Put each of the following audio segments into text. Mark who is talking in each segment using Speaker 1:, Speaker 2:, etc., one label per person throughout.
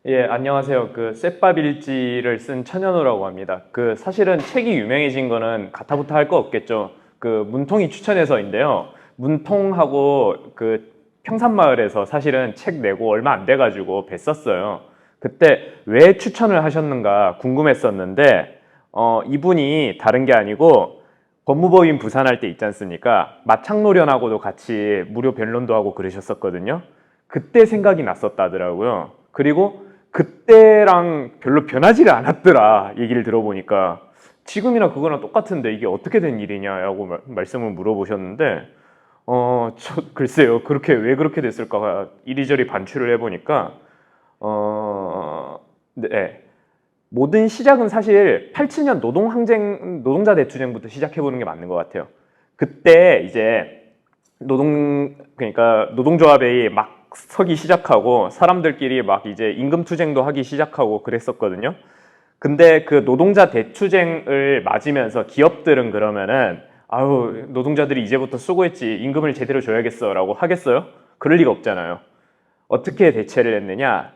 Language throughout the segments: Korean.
Speaker 1: 예, 안녕하세요. 쇳밥일지를 쓴 천연우라고 합니다. 사실은 책이 유명해진 거는 가타부타 할 거 없겠죠. 문통이 추천해서인데요. 문통하고 평산마을에서 사실은 책 내고 얼마 안 돼가지고 뵀었어요. 그때 왜 추천을 하셨는가 궁금했었는데, 이분이 다른 게 아니고 법무법인 부산할 때 있지 않습니까? 마창노련하고도 같이 무료 변론도 하고 그러셨었거든요. 그때 생각이 났었다더라고요. 그리고 그때랑 별로 변하지를 않았더라 얘기를 들어보니까 지금이나 그거랑 똑같은데 이게 어떻게 된 일이냐고 말씀을 물어보셨는데 글쎄요. 왜 그렇게 됐을까 이리저리 반추를 해보니까 네. 모든 시작은 사실 87년 노동자 대투쟁부터 시작해보는 게 맞는 것 같아요. 그때 이제 그러니까 노동조합이 막 서기 시작하고 사람들끼리 막 이제 임금 투쟁도 하기 시작하고 그랬었거든요. 근데 그 노동자 대투쟁을 맞으면서 기업들은 그러면은 아우 노동자들이 이제부터 수고했지 임금을 제대로 줘야겠어라고 하겠어요? 그럴 리가 없잖아요. 어떻게 대체를 했느냐?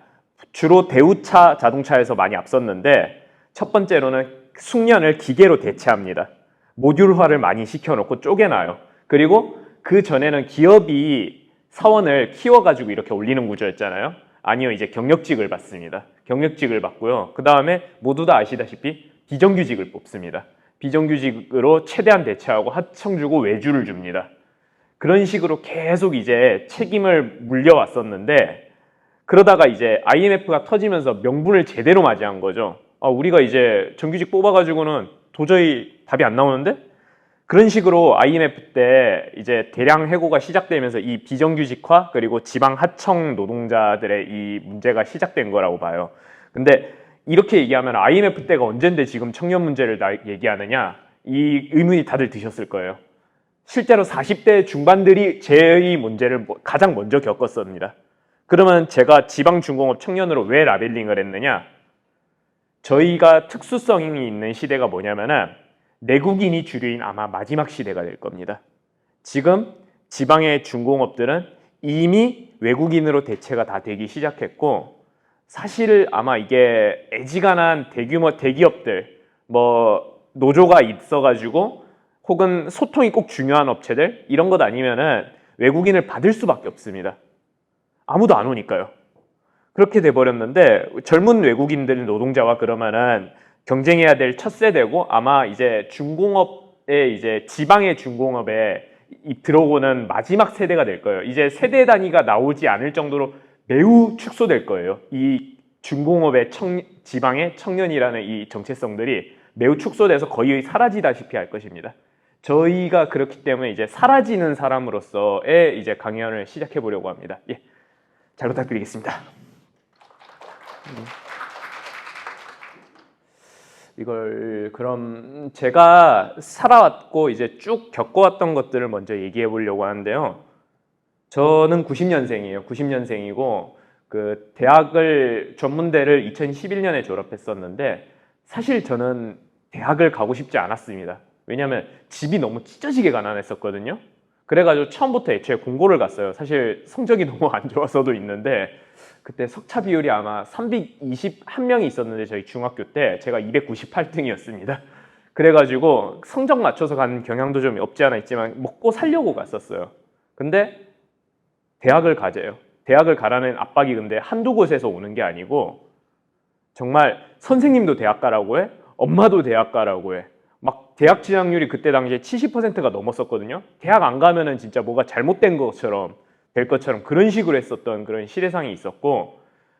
Speaker 1: 주로 대우차 자동차에서 많이 앞섰는데 첫 번째로는 숙련을 기계로 대체합니다. 모듈화를 많이 시켜놓고 쪼개놔요. 그리고 그 전에는 기업이 사원을 키워가지고 이렇게 올리는 구조였잖아요. 아니요, 이제 경력직을 받습니다. 경력직을 받고요. 그 다음에 모두 다 아시다시피 비정규직을 뽑습니다. 비정규직으로 최대한 대체하고 하청 주고 외주를 줍니다. 그런 식으로 계속 이제 책임을 물려왔었는데 그러다가 이제 IMF가 터지면서 명분을 제대로 맞이한 거죠. 우리가 이제 정규직 뽑아가지고는 도저히 답이 안 나오는데? 그런 식으로 IMF 때 이제 대량 해고가 시작되면서 이 비정규직화 그리고 지방 하청 노동자들의 이 문제가 시작된 거라고 봐요. 근데 이렇게 얘기하면 IMF 때가 언젠데 지금 청년 문제를 얘기하느냐? 이 의문이 다들 드셨을 거예요. 실제로 40대 중반들이 제2 문제를 가장 먼저 겪었습니다. 그러면 제가 지방중공업 청년으로 왜 라벨링을 했느냐? 저희가 특수성이 있는 시대가 뭐냐면은 내국인이 주류인 아마 마지막 시대가 될 겁니다. 지금 지방의 중공업들은 이미 외국인으로 대체가 다 되기 시작했고 사실 아마 이게 애지간한 대규모 대기업들 노조가 있어가지고 혹은 소통이 꼭 중요한 업체들 이런 것 아니면은 외국인을 받을 수밖에 없습니다. 아무도 안 오니까요. 그렇게 돼버렸는데 젊은 외국인들 노동자와 그러면은 경쟁해야 될 첫 세대고 아마 이제 중공업에 이제 지방의 중공업에 들어오는 마지막 세대가 될 거예요. 이제 세대 단위가 나오지 않을 정도로 매우 축소될 거예요. 이 중공업의 지방의 청년이라는 이 정체성들이 매우 축소돼서 거의 사라지다시피 할 것입니다. 저희가 그렇기 때문에 이제 사라지는 사람으로서의 이제 강연을 시작해 보려고 합니다. 예, 잘 부탁드리겠습니다. 이걸 그럼 제가 살아왔고 이제 쭉 겪어왔던 것들을 먼저 얘기해 보려고 하는데요. 저는 90년생이에요. 90년생이고 대학을 전문대를 2011년에 졸업했었는데 사실 저는 대학을 가고 싶지 않았습니다. 왜냐하면 집이 너무 찢어지게 가난했었거든요. 그래가지고 처음부터 애초에 공고를 갔어요. 사실 성적이 너무 안 좋아서도 있는데 그때 석차 비율이 아마 321명이 있었는데 저희 중학교 때 제가 298등이었습니다. 그래가지고 성적 맞춰서 가는 경향도 좀 없지 않아 있지만 먹고 살려고 갔었어요. 근데 대학을 가재요. 대학을 가라는 압박이 근데 한두 곳에서 오는 게 아니고 정말 선생님도 대학 가라고 해, 엄마도 대학 가라고 해. 막 대학 진학률이 그때 당시에 70%가 넘었었거든요. 대학 안 가면은 진짜 뭐가 잘못된 것처럼 될 것처럼 그런 식으로 했었던 그런 시대상이 있었고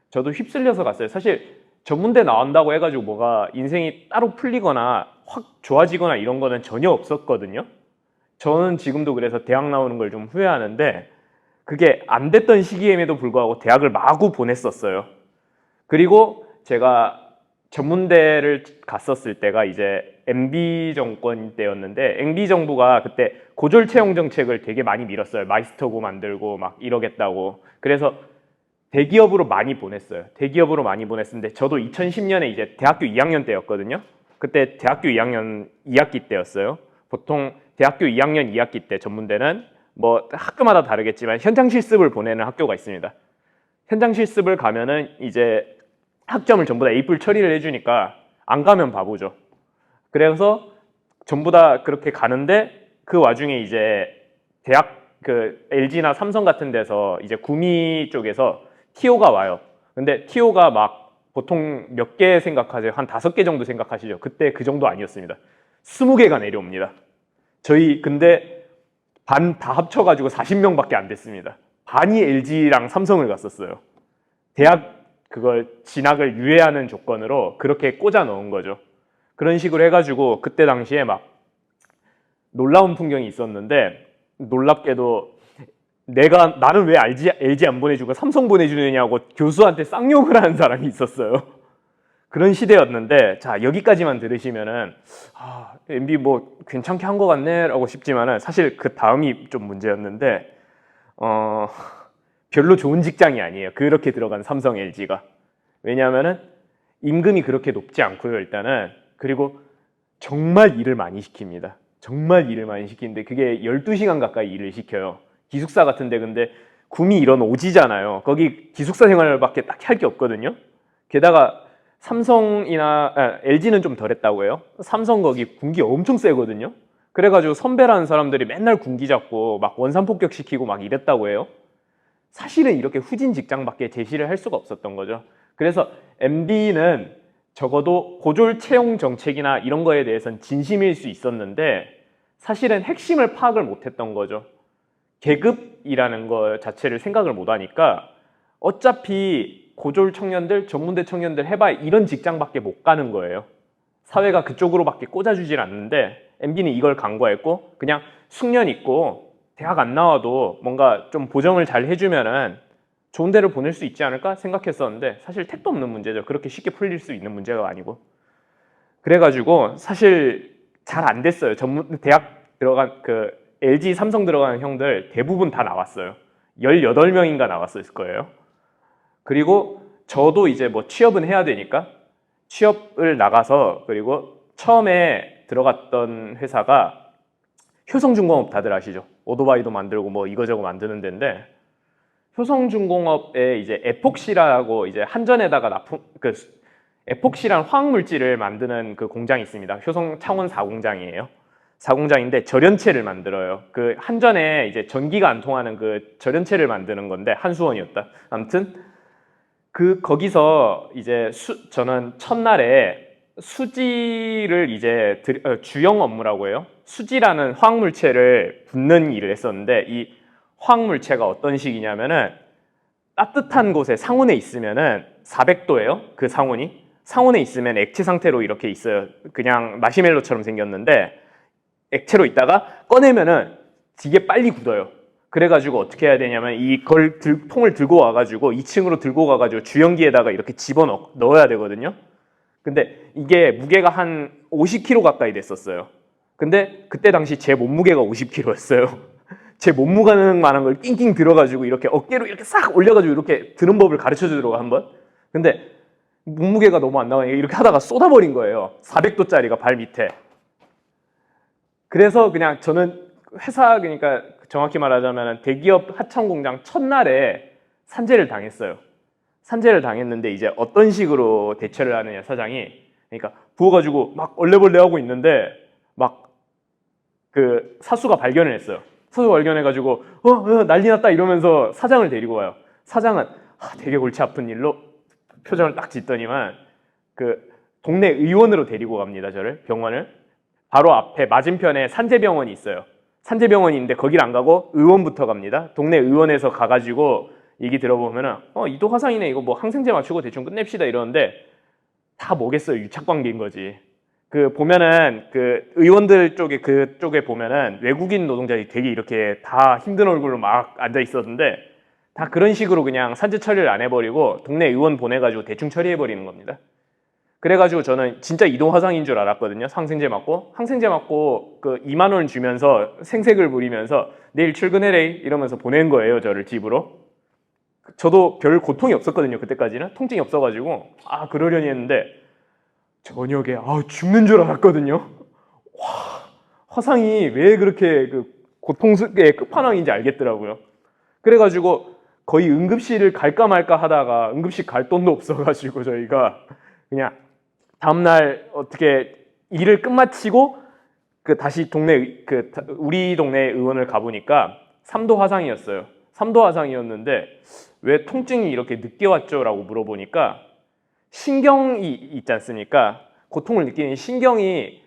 Speaker 1: 저도 휩쓸려서 갔어요. 사실 전문대 나온다고 해가지고 뭐가 인생이 따로 풀리거나 확 좋아지거나 이런 거는 전혀 없었거든요. 저는 지금도 그래서 대학 나오는 걸 좀 후회하는데 그게 안 됐던 시기임에도 불구하고 대학을 마구 보냈었어요. 그리고 제가 전문대를 갔었을 때가 이제 MB 정권 때였는데 MB 정부가 그때 고졸 채용 정책을 되게 많이 밀었어요. 마이스터고 만들고 막 이러겠다고. 그래서 대기업으로 많이 보냈어요. 대기업으로 많이 보냈는데 저도 2010년에 이제 대학교 2학년 때였거든요. 그때 대학교 2학년 2학기 때였어요. 보통 대학교 2학년 2학기 때 전문대는 뭐 학교마다 다르겠지만 현장 실습을 보내는 학교가 있습니다. 현장 실습을 가면은 이제 학점을 전부 다 A뿔 처리를 해주니까 안 가면 바보죠. 그래서 전부 다 그렇게 가는데 그 와중에 이제 대학 그 LG나 삼성 같은 데서 이제 구미 쪽에서 TO가 와요. 근데 TO가 막 보통 몇 개 생각하세요? 한 5개 정도 생각하시죠? 그때 그 정도 아니었습니다. 20개가 내려옵니다. 저희 근데 반 다 합쳐가지고 40명밖에 안 됐습니다. 반이 LG랑 삼성을 갔었어요. 대학 그걸 진학을 유예하는 조건으로 그렇게 꽂아 넣은 거죠. 그런 식으로 해가지고 그때 당시에 막 놀라운 풍경이 있었는데, 놀랍게도 나는 왜 LG 안 보내주고 삼성 보내주느냐고 교수한테 쌍욕을 하는 사람이 있었어요. 그런 시대였는데, 자, 여기까지만 들으시면은 MB 뭐 괜찮게 한 것 같네 라고 싶지만은 사실 그 다음이 좀 문제였는데, 별로 좋은 직장이 아니에요. 그렇게 들어간 삼성 LG가. 왜냐하면은 임금이 그렇게 높지 않고요, 일단은. 그리고 정말 일을 많이 시킵니다. 정말 일을 많이 시키는데 그게 12시간 가까이 일을 시켜요. 기숙사 같은데. 근데 구미 이런 오지잖아요. 거기 기숙사 생활밖에 딱히 할 게 없거든요. 게다가 LG는 좀 덜했다고 해요. 삼성 거기 군기 엄청 세거든요. 그래가지고 선배라는 사람들이 맨날 군기 잡고 막 원산 폭격시키고 막 이랬다고 해요. 사실은 이렇게 후진 직장밖에 제시를 할 수가 없었던 거죠. 그래서 MB는 적어도 고졸 채용 정책이나 이런 거에 대해서는 진심일 수 있었는데 사실은 핵심을 파악을 못했던 거죠. 계급이라는 거 자체를 생각을 못하니까 어차피 고졸 청년들, 전문대 청년들 해봐야 이런 직장밖에 못 가는 거예요. 사회가 그쪽으로밖에 꽂아주질 않는데 MB는 이걸 간과했고 그냥 숙련 있고 대학 안 나와도 뭔가 좀 보정을 잘 해주면은 좋은 데를 보낼 수 있지 않을까 생각했었는데 사실 택도 없는 문제죠. 그렇게 쉽게 풀릴 수 있는 문제가 아니고. 그래가지고 사실 잘 안 됐어요. 대학 들어간 그 LG 삼성 들어가는 형들 대부분 다 나왔어요. 18명인가 나왔을 거예요. 그리고 저도 이제 뭐 취업은 해야 되니까 취업을 나가서, 그리고 처음에 들어갔던 회사가 효성중공업 다들 아시죠? 오토바이도 만들고 뭐 이거저거 만드는 데인데, 효성중공업에 이제 에폭시라고 이제 한전에다가 에폭시란 화학물질을 만드는 그 공장이 있습니다. 효성 창원 4공장이에요. 4공장인데 절연체를 만들어요. 그 한전에 이제 전기가 안 통하는 그 절연체를 만드는 건데 한수원이었다. 아무튼 거기서 이제 저는 첫날에 수지를 이제 주영 업무라고 해요. 수지라는 화학물체를 붓는 일을 했었는데, 이 화학물체가 어떤 식이냐면은 따뜻한 곳에 상온에 있으면은 400도예요. 그 상온에 있으면 액체 상태로 이렇게 있어요. 그냥 마시멜로처럼 생겼는데 액체로 있다가 꺼내면은 되게 빨리 굳어요. 그래가지고 어떻게 해야 되냐면 통을 들고 와가지고 2층으로 들고 가가지고 주연기에다가 이렇게 집어넣어야 되거든요. 근데 이게 무게가 한 50kg 가까이 됐었어요. 근데 그때 당시 제 몸무게가 50kg였어요. 제 몸무게만한 걸 낑낑 들어가지고 이렇게 어깨로 이렇게 싹 올려가지고 이렇게 드는 법을 가르쳐 주더라고 한번. 근데 몸무게가 너무 안 나가니까 이렇게 하다가 쏟아버린 거예요. 400도짜리가 발 밑에. 그래서 그냥 저는 그러니까 정확히 말하자면 대기업 하청공장 첫날에 산재를 당했어요. 산재를 당했는데 이제 어떤 식으로 대처를 하느냐, 사장이. 그러니까 부어가지고 막 얼레벌레 하고 있는데 막 그 사수가 발견을 했어요. 사수가 발견해가지고 난리 났다 이러면서 사장을 데리고 와요. 사장은 되게 골치 아픈 일로 표정을 딱 짓더니만 그 동네 의원으로 데리고 갑니다. 저를 병원을. 바로 앞에 맞은편에 산재병원이 있어요. 산재병원이 있는데 거길 안 가고 의원부터 갑니다. 동네 의원에서 가가지고 얘기 들어보면은 이도 화상이네, 이거 뭐 항생제 맞추고 대충 끝냅시다 이러는데 다 뭐겠어요, 유착관계인 거지. 그 보면은 그 의원들 그쪽에 보면은 외국인 노동자들이 되게 이렇게 다 힘든 얼굴로 막 앉아 있었는데 다 그런 식으로 그냥 산재 처리를 안 해버리고 동네 의원 보내가지고 대충 처리해버리는 겁니다. 그래가지고 저는 진짜 이도 화상인 줄 알았거든요. 항생제 맞고 그 2만 원 주면서 생색을 부리면서 내일 출근해래 이러면서 보낸 거예요, 저를 집으로. 저도 별 고통이 없었거든요. 그때까지는 통증이 없어가지고 그러려니 했는데 저녁에 죽는 줄 알았거든요. 와, 화상이 왜 그렇게 그 고통스럽게 끝판왕인지 알겠더라고요. 그래가지고 거의 응급실을 갈까 말까 하다가 응급실 갈 돈도 없어가지고 저희가 그냥 다음날 어떻게 일을 끝마치고 그 다시 우리 동네 의원을 가보니까 3도 화상이었어요. 3도 화상이었는데 왜 통증이 이렇게 늦게 왔죠? 라고 물어보니까 신경이 있지 않습니까? 고통을 느끼는 신경이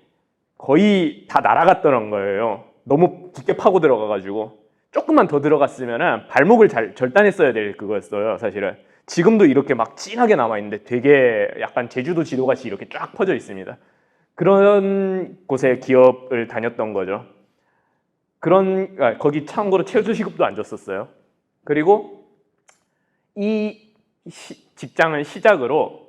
Speaker 1: 거의 다 날아갔더란 거예요. 너무 깊게 파고 들어가가지고 조금만 더 들어갔으면 발목을 절단했어야 될 그거였어요. 사실은 지금도 이렇게 막 진하게 남아있는데 되게 약간 제주도 지도같이 이렇게 쫙 퍼져 있습니다. 그런 곳에 기업을 다녔던 거죠. 거기 참고로 최저시급도 안 줬었어요. 그리고 이 직장을 시작으로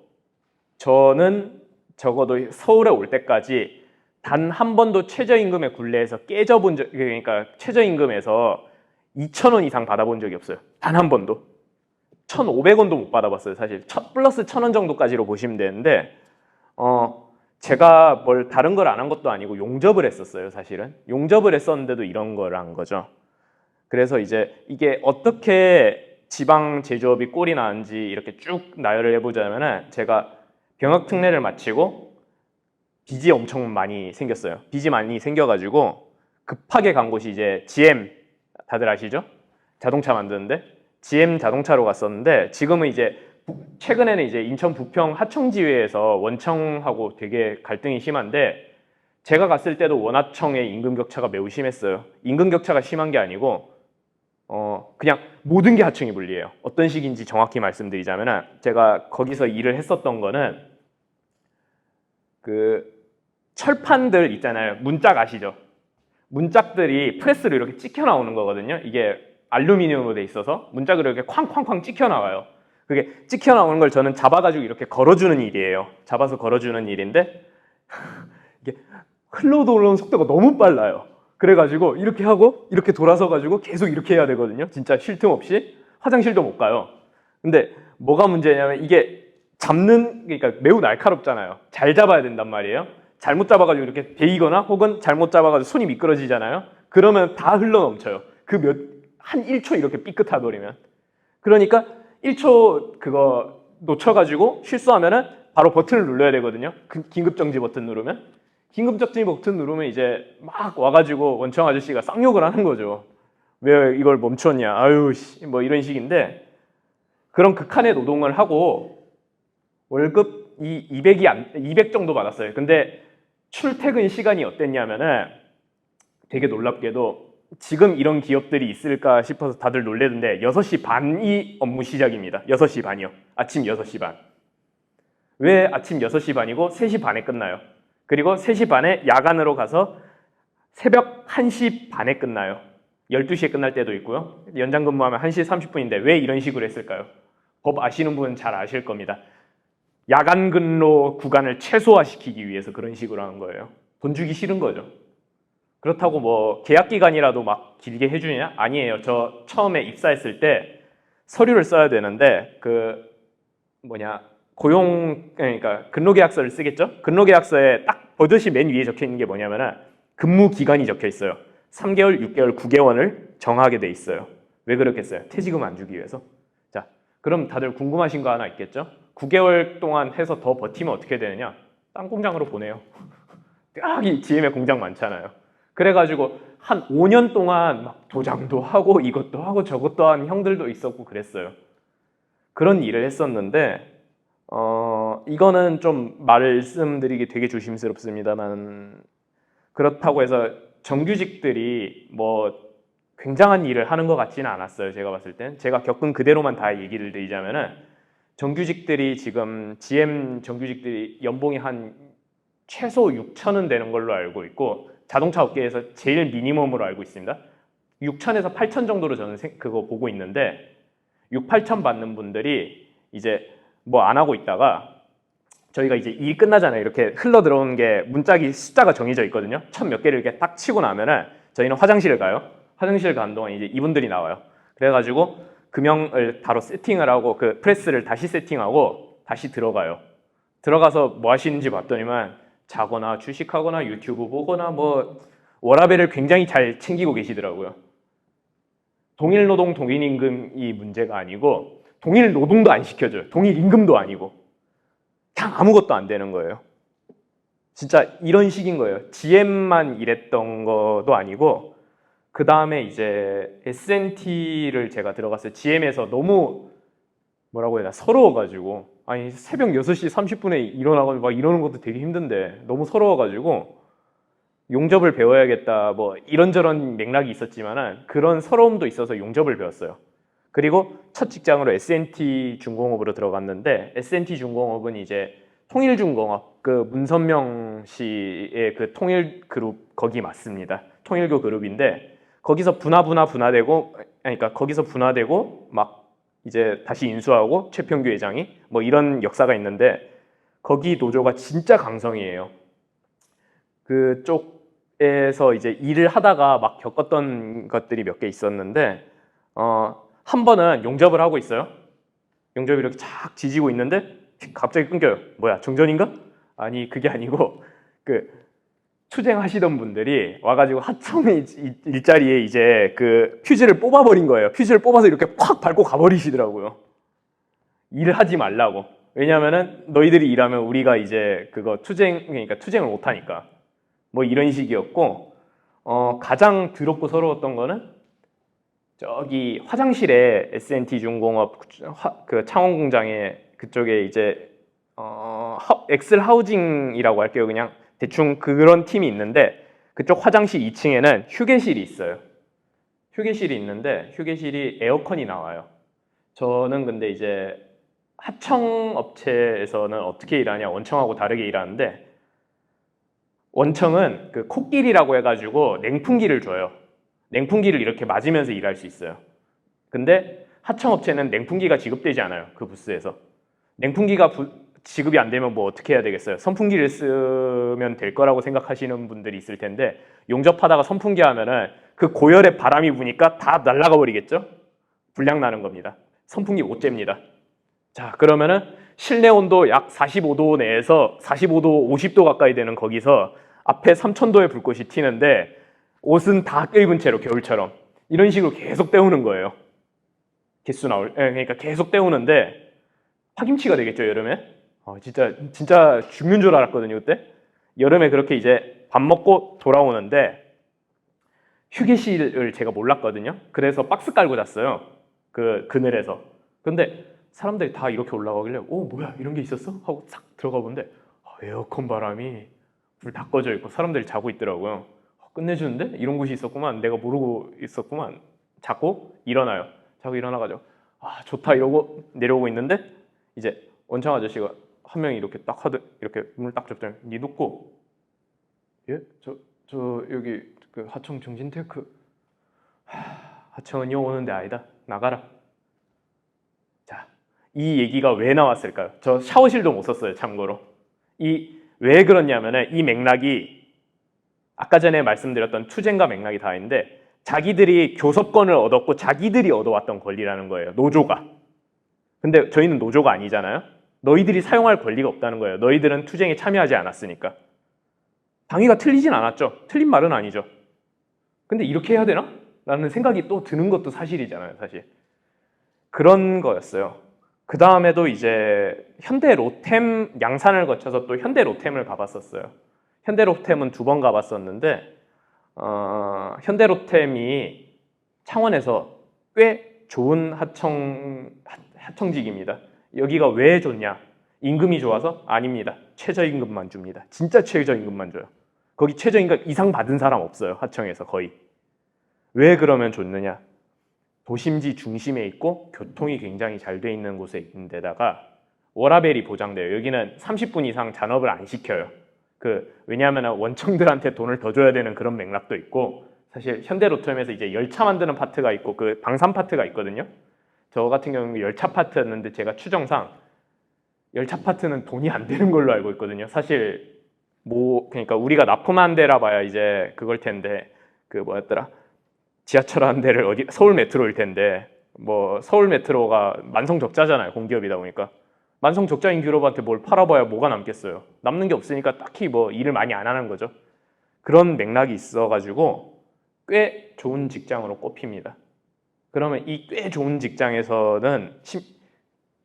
Speaker 1: 저는 적어도 서울에 올 때까지 단 한 번도 최저임금의 굴레에서 깨져본 적, 그러니까 최저임금에서 2,000원 이상 받아본 적이 없어요. 단 한 번도. 1,500원도 못 받아봤어요. 사실 플러스 1,000원 정도까지로 보시면 되는데 제가 뭘 다른 걸 안 한 것도 아니고 용접을 했었어요. 사실은 용접을 했었는데도 이런 걸 한 거죠. 그래서 이제 이게 어떻게 지방 제조업이 꼴이 나는지 이렇게 쭉 나열을 해보자면은 제가 병역 특례를 마치고 빚이 엄청 많이 생겼어요. 빚이 많이 생겨가지고 급하게 간 곳이 이제 GM, 다들 아시죠? 자동차 만드는데 GM 자동차로 갔었는데 지금은 이제 최근에는 이제 인천 부평 하청지회에서 원청하고 되게 갈등이 심한데 제가 갔을 때도 원하청의 임금 격차가 매우 심했어요. 임금 격차가 심한 게 아니고 그냥 모든 게 하청이 불리해요. 어떤 식인지 정확히 말씀드리자면은 제가 거기서 일을 했었던 거는 그 철판들 있잖아요. 문짝 아시죠? 문짝들이 프레스로 이렇게 찍혀 나오는 거거든요. 이게 알루미늄으로 돼 있어서 문짝으로 이렇게 쾅쾅쾅 찍혀 나와요. 그게 찍혀 나오는 걸 저는 잡아가지고 이렇게 걸어주는 일이에요. 잡아서 걸어주는 일인데 이게 흘러 들어오는 속도가 너무 빨라요. 그래가지고 이렇게 하고 이렇게 돌아서 가지고 계속 이렇게 해야 되거든요. 진짜 쉴 틈 없이 화장실도 못 가요. 근데 뭐가 문제냐면 이게 그러니까 매우 날카롭잖아요. 잘 잡아야 된단 말이에요. 잘못 잡아가지고 이렇게 베이거나 혹은 잘못 잡아가지고 손이 미끄러지잖아요. 그러면 다 흘러 넘쳐요. 한 1초 이렇게 삐끗하 버리면. 그러니까 1초 그거 놓쳐가지고 실수하면은 바로 버튼을 눌러야 되거든요. 긴급정지 버튼 누르면. 긴급정지 버튼 누르면 이제 막 와가지고 원청 아저씨가 쌍욕을 하는 거죠. 왜 이걸 멈췄냐. 아유, 뭐 이런 식인데 그런 극한의 노동을 하고 월급 200 정도 받았어요. 근데 출퇴근 시간이 어땠냐면은 되게 놀랍게도 지금 이런 기업들이 있을까 싶어서 다들 놀래던데 6시 반이 업무 시작입니다. 6시 반이요. 아침 6시 반. 왜 아침 6시 반이고 3시 반에 끝나요? 그리고 3시 반에 야간으로 가서 새벽 1시 반에 끝나요. 12시에 끝날 때도 있고요. 연장 근무하면 1시 30분인데 왜 이런 식으로 했을까요? 법 아시는 분은 잘 아실 겁니다. 야간 근로 구간을 최소화시키기 위해서 그런 식으로 하는 거예요. 돈 주기 싫은 거죠. 그렇다고 뭐 계약 기간이라도 막 길게 해주냐? 아니에요. 저 처음에 입사했을 때 서류를 써야 되는데 그러니까 근로계약서를 쓰겠죠? 근로계약서에 딱 버젓이 맨 위에 적혀 있는 게 뭐냐면은 근무 기간이 적혀 있어요. 3개월, 6개월, 9개월을 정하게 돼 있어요. 왜 그렇겠어요? 퇴직금 안 주기 위해서. 자, 그럼 다들 궁금하신 거 하나 있겠죠? 9개월 동안 해서 더 버티면 어떻게 되느냐? 딴 공장으로 보내요. 이 GM에 공장 많잖아요. 그래가지고 한 5년 동안 막 도장도 하고 이것도 하고 저것도 한 형들도 있었고 그랬어요. 그런 일을 했었는데 이거는 좀 말씀드리기 되게 조심스럽습니다만 그렇다고 해서 정규직들이 뭐 굉장한 일을 하는 것 같지는 않았어요. 제가 봤을 땐. 제가 겪은 그대로만 다 얘기를 드리자면은 정규직들이 지금 GM 정규직들이 연봉이 한 최소 6천은 되는 걸로 알고 있고 자동차 업계에서 제일 미니멈으로 알고 있습니다. 6천에서 8천 정도로 저는 그거 보고 있는데 6, 8천 받는 분들이 이제 뭐 안 하고 있다가 저희가 이제 일 끝나잖아요. 이렇게 흘러 들어오는 게 문짝이 숫자가 정해져 있거든요. 천 몇 개를 이렇게 딱 치고 나면은 저희는 화장실을 가요. 화장실 가는 동안 이제 이분들이 나와요. 그래가지고 금형을 바로 세팅을 하고 그 프레스를 다시 세팅하고 다시 들어가요. 들어가서 뭐 하시는지 봤더니만 자거나 주식하거나 유튜브 보거나 뭐 워라밸을 굉장히 잘 챙기고 계시더라고요. 동일 노동, 동일 임금이 문제가 아니고 동일 노동도 안 시켜줘요. 동일 임금도 아니고 그냥 아무것도 안 되는 거예요. 진짜 이런 식인 거예요. GM만 이랬던 것도 아니고 그 다음에 이제 S&T를 제가 들어갔어요. GM에서 너무 뭐라고 해야 되나 서러워가지고 아니 새벽 6시 30분에 일어나고 막 이러는 것도 되게 힘든데 너무 서러워가지고 용접을 배워야겠다 뭐 이런저런 맥락이 있었지만은 그런 서러움도 있어서 용접을 배웠어요. 그리고 첫 직장으로 S&T 중공업으로 들어갔는데 S&T 중공업은 이제 통일중공업 그 문선명 씨의 그 통일그룹 거기 맞습니다. 통일교 그룹인데 거기서 분화되고 그러니까 거기서 분화되고 막 이제 다시 인수하고 최평규 회장이 뭐 이런 역사가 있는데 거기 노조가 진짜 강성이에요. 그쪽에서 이제 일을 하다가 막 겪었던 것들이 몇 개 있었는데 한 번은 용접을 하고 있어요. 용접이 이렇게 쫙 지지고 있는데 갑자기 끊겨요. 뭐야 정전인가? 아니 그게 아니고 그 투쟁하시던 분들이 와가지고 하청의 일자리에 이제 그 퓨즈를 뽑아버린 거예요. 퓨즈를 뽑아서 이렇게 팍 밟고 가버리시더라고요. 일을 하지 말라고. 왜냐면은 너희들이 일하면 우리가 이제 그거 그러니까 투쟁을 못하니까. 뭐 이런 식이었고 가장 더럽고 서러웠던 거는 저기 화장실에 S&T 중공업 그 창원 공장에 그쪽에 이제 엑셀 하우징이라고 할게요. 그냥 대충 그런 팀이 있는데 그쪽 화장실 2층에는 휴게실이 있어요. 휴게실이 있는데 휴게실이 에어컨이 나와요. 저는 근데 이제 하청 업체에서는 어떻게 일하냐 원청하고 다르게 일하는데 원청은 그 콧길이라고 해가지고 냉풍기를 줘요. 냉풍기를 이렇게 맞으면서 일할 수 있어요. 근데 하청업체는 냉풍기가 지급되지 않아요. 그 부스에서. 냉풍기가 지급이 안 되면 뭐 어떻게 해야 되겠어요? 선풍기를 쓰면 될 거라고 생각하시는 분들이 있을 텐데 용접하다가 선풍기 하면은 그 고열의 바람이 부니까 다 날아가 버리겠죠? 불량 나는 겁니다. 선풍기 못 잽니다. 자, 그러면은 실내 온도 약 45도 내에서 45도, 50도 가까이 되는 거기서 앞에 3000도의 불꽃이 튀는데 옷은 다 껴입은 채로 겨울처럼 이런 식으로 계속 때우는 거예요. 그러니까 계속 때우는데 파김치가 되겠죠, 여름에? 진짜 죽는 줄 알았거든요, 그때. 여름에 그렇게 이제 밥 먹고 돌아오는데 휴게실을 제가 몰랐거든요. 그래서 박스 깔고 잤어요. 그 그늘에서. 근데 사람들이 다 이렇게 올라가길래 뭐야 이런 게 있었어? 하고 싹 들어가 보는데 에어컨 바람이 불 다 꺼져 있고 사람들이 자고 있더라고요. 끝내주는데? 이런 곳이 있었구만. 내가 모르고 있었구만. 자고 일어나요. 자고 일어나가지고 좋다 이러고 내려오고 있는데 이제 원청 아저씨가 한 명이 이렇게 딱 이렇게 문을 딱 접잖아요. 니 눕고 예? 저 여기 그 하청 정신테크 하청은요 오는 데 아니다. 나가라. 자, 이 얘기가 왜 나왔을까요? 저 샤워실도 못 썼어요. 참고로. 왜 그러냐면은 이 맥락이 아까 전에 말씀드렸던 투쟁과 맥락이 다 있는데 자기들이 교섭권을 얻었고 자기들이 얻어왔던 권리라는 거예요. 노조가. 근데 저희는 노조가 아니잖아요. 너희들이 사용할 권리가 없다는 거예요. 너희들은 투쟁에 참여하지 않았으니까. 당위가 틀리진 않았죠. 틀린 말은 아니죠. 근데 이렇게 해야 되나? 라는 생각이 또 드는 것도 사실이잖아요. 사실. 그런 거였어요. 그 다음에도 이제 현대 로템 양산을 거쳐서 또 현대 로템을 가봤었어요. 현대 로템은 2번 가봤었는데 현대 로템이 창원에서 꽤 좋은 하청직입니다. 여기가 왜 좋냐? 임금이 좋아서? 아닙니다. 최저임금만 줍니다. 진짜 최저임금만 줘요. 거기 최저임금 이상 받은 사람 없어요. 하청에서 거의. 왜 그러면 좋느냐? 도심지 중심에 있고 교통이 굉장히 잘 돼 있는 곳에 있는 데다가 워라벨이 보장돼요. 여기는 30분 이상 잔업을 안 시켜요. 왜냐하면 원청들한테 돈을 더 줘야 되는 그런 맥락도 있고 사실 현대로템에서 이제 열차 만드는 파트가 있고 그 방산 파트가 있거든요. 저 같은 경우는 열차 파트였는데 제가 추정상 열차 파트는 돈이 안 되는 걸로 알고 있거든요. 사실 그러니까 우리가 납품한 데라 봐야 이제 그걸 텐데 뭐였더라? 지하철 한 대를 서울 메트로일 텐데 서울 메트로가 만성적자잖아요. 공기업이다 보니까. 만성적자인 기업한테 뭘 팔아봐야 뭐가 남겠어요. 남는 게 없으니까 딱히 일을 많이 안 하는 거죠. 그런 맥락이 있어가지고 꽤 좋은 직장으로 꼽힙니다. 그러면 이 꽤 좋은 직장에서는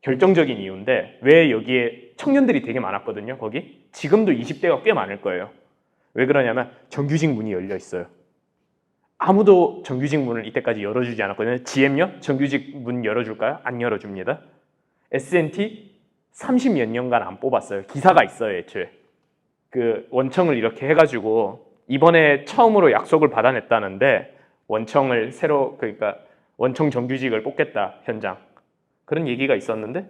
Speaker 1: 결정적인 이유인데 왜 여기에 청년들이 되게 많았거든요. 거기 지금도 20대가 꽤 많을 거예요. 왜 그러냐면 정규직 문이 열려 있어요. 아무도 정규직 문을 이때까지 열어주지 않았거든요. GM요? 정규직 문 열어줄까요? 안 열어줍니다. S&T 30몇 년간 안 뽑았어요. 기사가 있어요, 애초에. 그 원청을 이렇게 해가지고 이번에 처음으로 약속을 받아냈다는데 원청을 그러니까 원청 정규직을 뽑겠다, 현장. 그런 얘기가 있었는데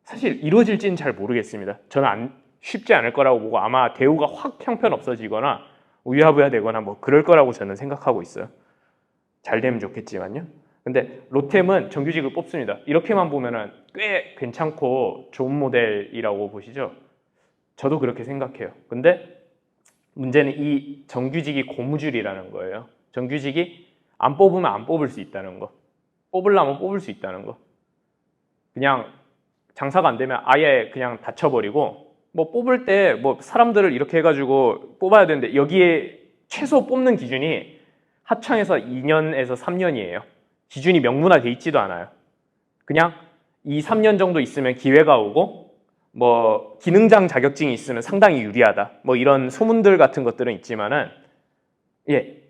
Speaker 1: 사실 이루어질지는 잘 모르겠습니다. 저는 쉽지 않을 거라고 보고 아마 대우가 확 형편없어지거나 우야부야 되거나 뭐 그럴 거라고 저는 생각하고 있어요. 잘 되면 좋겠지만요. 근데 로템은 정규직을 뽑습니다. 이렇게만 보면은 꽤 괜찮고 좋은 모델이라고 보시죠. 저도 그렇게 생각해요. 근데 문제는 이 정규직이 고무줄이라는 거예요. 정규직이 안 뽑으면 안 뽑을 수 있다는 거. 뽑으려면 뽑을 수 있다는 거. 그냥 장사가 안 되면 아예 그냥 닫혀버리고 뭐 뽑을 때 뭐 사람들을 이렇게 해가지고 뽑아야 되는데 여기에 최소 뽑는 기준이 하청에서 2년에서 3년이에요. 기준이 명문화돼 있지도 않아요. 그냥 2, 3년 정도 있으면 기회가 오고 뭐 기능장 자격증이 있으면 상당히 유리하다. 뭐 이런 소문들 같은 것들은 있지만은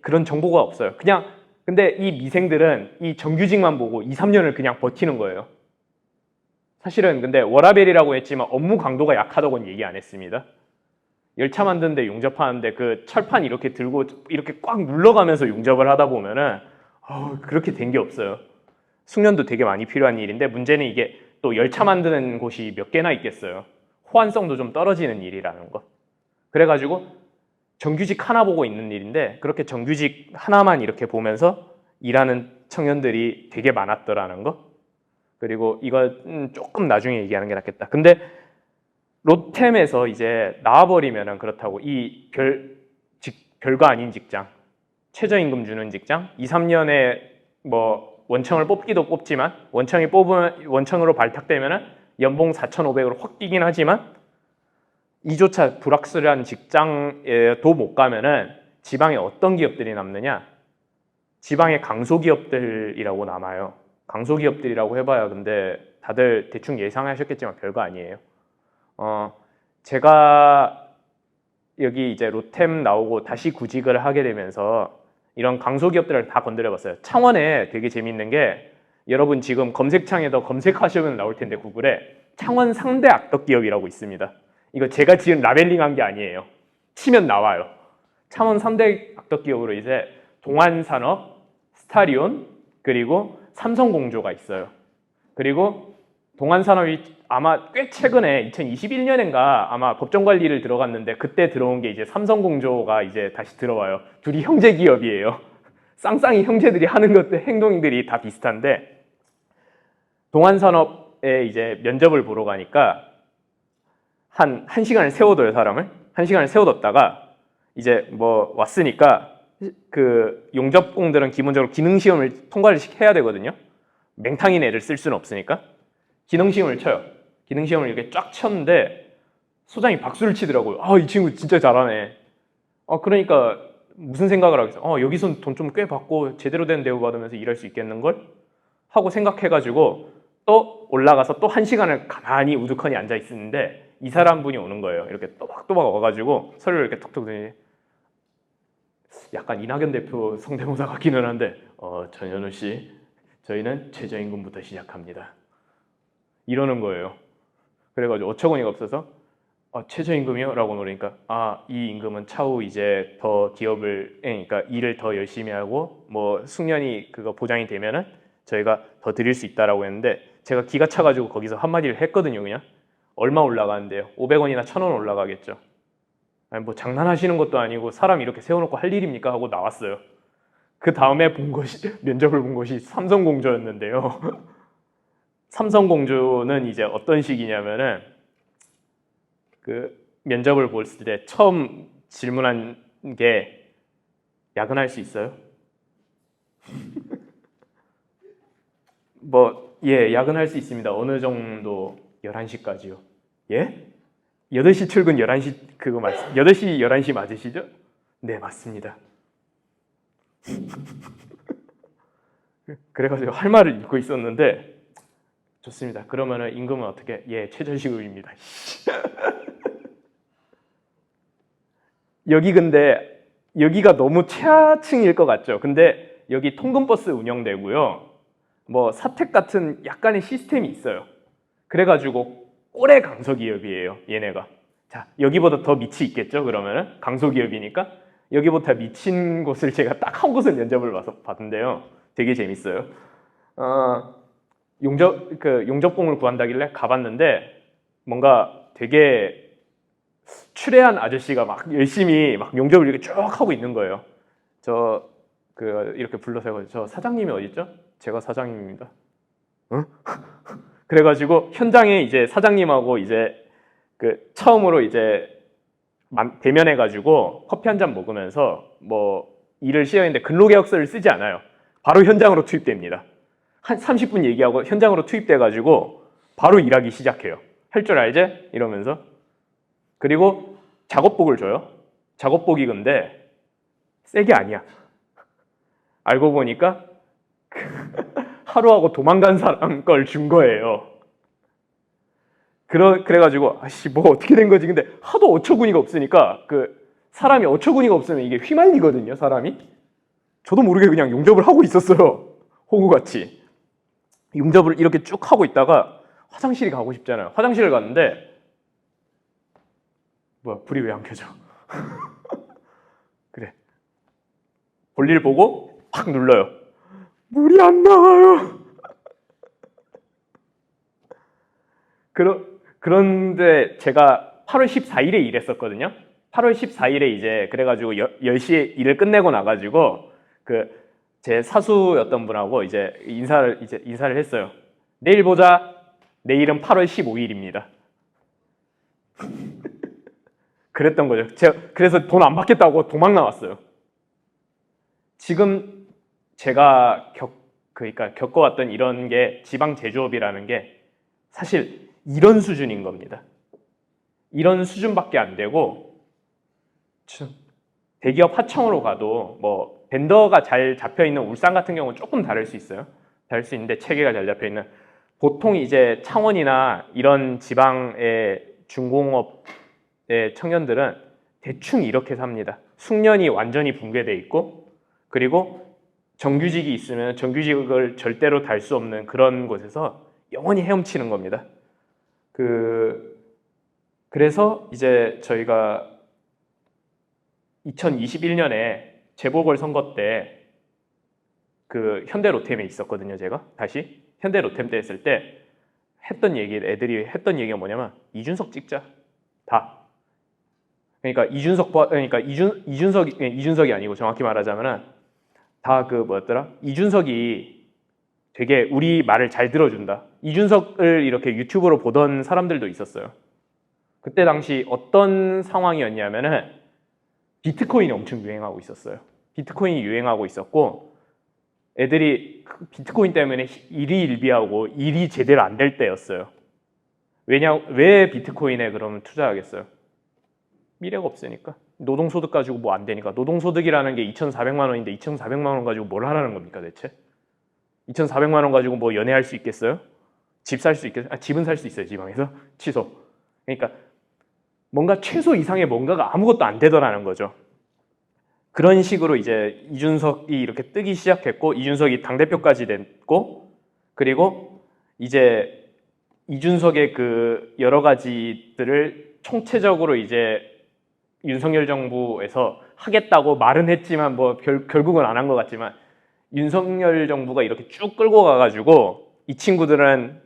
Speaker 1: 그런 정보가 없어요. 그냥 근데 이 미생들은 이 정규직만 보고 2, 3년을 그냥 버티는 거예요. 사실은 근데 워라벨이라고 했지만 업무 강도가 약하다고는 얘기 안 했습니다. 열차 만드는데 용접하는데 그 철판 이렇게 들고 이렇게 꽉 눌러가면서 용접을 하다 보면은 그렇게 된 게 없어요. 숙련도 되게 많이 필요한 일인데 문제는 이게 또 열차 만드는 곳이 몇 개나 있겠어요. 호환성도 좀 떨어지는 일이라는 거. 그래가지고 정규직 하나 보고 있는 일인데 그렇게 정규직 하나만 이렇게 보면서 일하는 청년들이 되게 많았더라는 거. 그리고 이거 조금 나중에 얘기하는 게 낫겠다. 근데 로템에서 이제 나와버리면은 그렇다고 이 별거 아닌 직장, 최저임금 주는 직장, 2, 3년에 뭐 원청을 뽑기도 뽑지만 원청으로 발탁되면은 연봉 4,500으로 확 뛰긴 하지만 이조차 불확실한 직장에도 못 가면은 지방에 어떤 기업들이 남느냐? 지방의 강소기업들이라고 남아요. 강소기업들이라고 해봐야 근데 다들 대충 예상하셨겠지만 별거 아니에요. 제가 여기 이제 로템 나오고 다시 구직을 하게 되면서 이런 강소기업들을 다 건드려봤어요. 창원에 되게 재밌는 게 여러분 지금 검색창에도 검색하시면 나올 텐데 구글에 창원 상대 악덕기업이라고 있습니다. 이거 제가 지금 라벨링한 게 아니에요. 치면 나와요. 창원 3대 악덕기업으로 이제 동안산업, 스타리온, 그리고 삼성공조가 있어요. 그리고 동안산업이 아마 꽤 최근에 2021년인가 아마 법정관리를 들어갔는데 그때 들어온 게 이제 삼성공조가 이제 다시 들어와요. 둘이 형제 기업이에요. 쌍쌍이 형제들이 하는 것들 행동들이 다 비슷한데 동안산업에 이제 면접을 보러 가니까 한 시간을 세워둬요, 사람을. 1시간을 세워뒀다가 이제 뭐 왔으니까 그 용접공들은 기본적으로 기능시험을 통과를 해야 되거든요. 맹탕인 애를 쓸 수는 없으니까 기능시험을 쳐요. 기능시험을 이렇게 쫙 쳤는데 소장이 박수를 치더라고요. 이 친구 진짜 잘하네. 그러니까 무슨 생각을 하겠어? 여기서 돈 좀 꽤 받고 제대로 된 대우 받으면서 일할 수 있겠는걸? 하고 생각해가지고 또 올라가서 또 1시간을 가만히 우두커니 앉아 있었는데 이 사람분이 오는 거예요. 이렇게 또박또박 와가지고 서류를 이렇게 톡톡 드니 약간 이낙연 대표 성대모사 같기는 한데 전현우 씨 저희는 최저임금부터 시작합니다. 이러는 거예요. 그래가지고 어처구니가 없어서 최저임금이요? 라고 물으니까 이 임금은 차후 이제 더 그러니까 일을 더 열심히 하고 뭐 숙련이 그거 보장이 되면은 저희가 더 드릴 수 있다라고 했는데 제가 기가 차가지고 거기서 한마디를 했거든요. 그냥 얼마 올라가는데요? 500원이나 1,000원 올라가겠죠. 아니 뭐 장난하시는 것도 아니고 사람 이렇게 세워놓고 할 일입니까? 하고 나왔어요. 그 다음에 면접을 본 것이 삼성공조였는데요. 삼성공조는 이제 어떤 식이냐면은 그 면접을 볼 때 처음 질문한 게 야근할 수 있어요? 야근할 수 있습니다. 어느 정도 11시까지요. 예? 8시 출근 11시 8시 11시 맞으시죠? 네, 맞습니다. 그래가지고 할 말을 잊고 있었는데 좋습니다. 그러면은 임금은 어떻게? 예, 최저시급입니다. 여기 근데 여기가 너무 최하층일 것 같죠? 근데 여기 통근버스 운영되고요. 뭐 사택 같은 약간의 시스템이 있어요. 그래가지고 꼴의 강소기업이에요, 얘네가. 자, 여기보다 더 밑이 있겠죠, 그러면은? 강소기업이니까. 여기보다 미친 곳을 제가 딱 한 곳을 면접을 봐서 봤는데요. 되게 재밌어요. 용접공을 구한다길래 가봤는데 뭔가 되게 추레한 아저씨가 막 열심히 막 용접을 이렇게 쭉 하고 있는 거예요. 이렇게 불러서 저 사장님이 어디 있죠? 제가 사장님입니다. 응? 그래가지고 현장에 이제 사장님하고 이제 처음으로 이제 대면해가지고 커피 한 잔 먹으면서 뭐 일을 시작했는데 근로계약서를 쓰지 않아요. 바로 현장으로 투입됩니다. 한 30분 얘기하고 현장으로 투입돼가지고 바로 일하기 시작해요. 할 줄 알지? 이러면서. 그리고 작업복을 줘요. 작업복이 근데 새 게 아니야. 알고 보니까 하루하고 도망간 사람 걸 준 거예요. 그래가지고 아씨 뭐 어떻게 된 거지? 근데 하도 어처구니가 없으니까 사람이 어처구니가 없으면 이게 휘말리거든요, 사람이. 저도 모르게 그냥 용접을 하고 있었어요. 호구같이. 용접을 이렇게 쭉 하고 있다가 화장실이 가고 싶잖아요. 화장실을 갔는데 뭐야, 불이 왜 안 켜져? 그래. 볼일 보고 팍 눌러요. 물이 안 나와요. 그런데 제가 8월 14일에 일했었거든요. 8월 14일에 이제 그래가지고 10시에 일을 끝내고 나가지고 제 사수였던 분하고 이제 인사를 했어요. 내일 보자. 내일은 8월 15일입니다. 그랬던 거죠. 그래서 돈 안 받겠다고 도망 나왔어요. 지금 제가 겪어왔던 이런 게 지방 제조업이라는 게 사실 이런 수준인 겁니다. 이런 수준밖에 안 되고 대기업 하청으로 가도 뭐 벤더가 잘 잡혀 있는 울산 같은 경우는 조금 다를 수 있어요. 다를 수 있는데 체계가 잘 잡혀 있는 보통 이제 창원이나 이런 지방의 중공업의 청년들은 대충 이렇게 삽니다. 숙련이 완전히 붕괴돼 있고 그리고 정규직이 있으면 정규직을 절대로 달 수 없는 그런 곳에서 영원히 헤엄치는 겁니다. 그래서 이제 저희가 2021년에 재보궐선거 때 현대 로템에 있었거든요. 제가 다시 현대 로템 때 했을 때 애들이 했던 얘기가 뭐냐면 이준석 찍자. 다. 그러니까 이준석이 아니고 정확히 말하자면은 다 뭐였더라? 이준석이 되게 우리 말을 잘 들어준다. 이준석을 이렇게 유튜브로 보던 사람들도 있었어요. 그때 당시 어떤 상황이었냐면은 비트코인이 엄청 유행하고 있었어요. 비트코인이 유행하고 있었고 애들이 비트코인 때문에 일희일비하고 일이 제대로 안 될 때였어요. 왜 비트코인에 그러면 투자하겠어요? 미래가 없으니까. 노동소득 가지고 뭐 안 되니까. 노동소득이라는 게 2,400만 원인데 2,400만 원 가지고 뭘 하라는 겁니까 대체? 2,400만 원 가지고 뭐 연애할 수 있겠어요? 집 살 수 있겠어요? 집은 살 수 있어요, 지방에서. 취소. 그러니까 뭔가 최소 이상의 뭔가가 아무것도 안 되더라는 거죠. 그런 식으로 이제 이준석이 이렇게 뜨기 시작했고 이준석이 당대표까지 됐고 그리고 이제 이준석의 여러 가지들을 총체적으로 이제 윤석열 정부에서 하겠다고 말은 했지만 뭐 결국은 안 한 것 같지만 윤석열 정부가 이렇게 쭉 끌고 가가지고 이 친구들은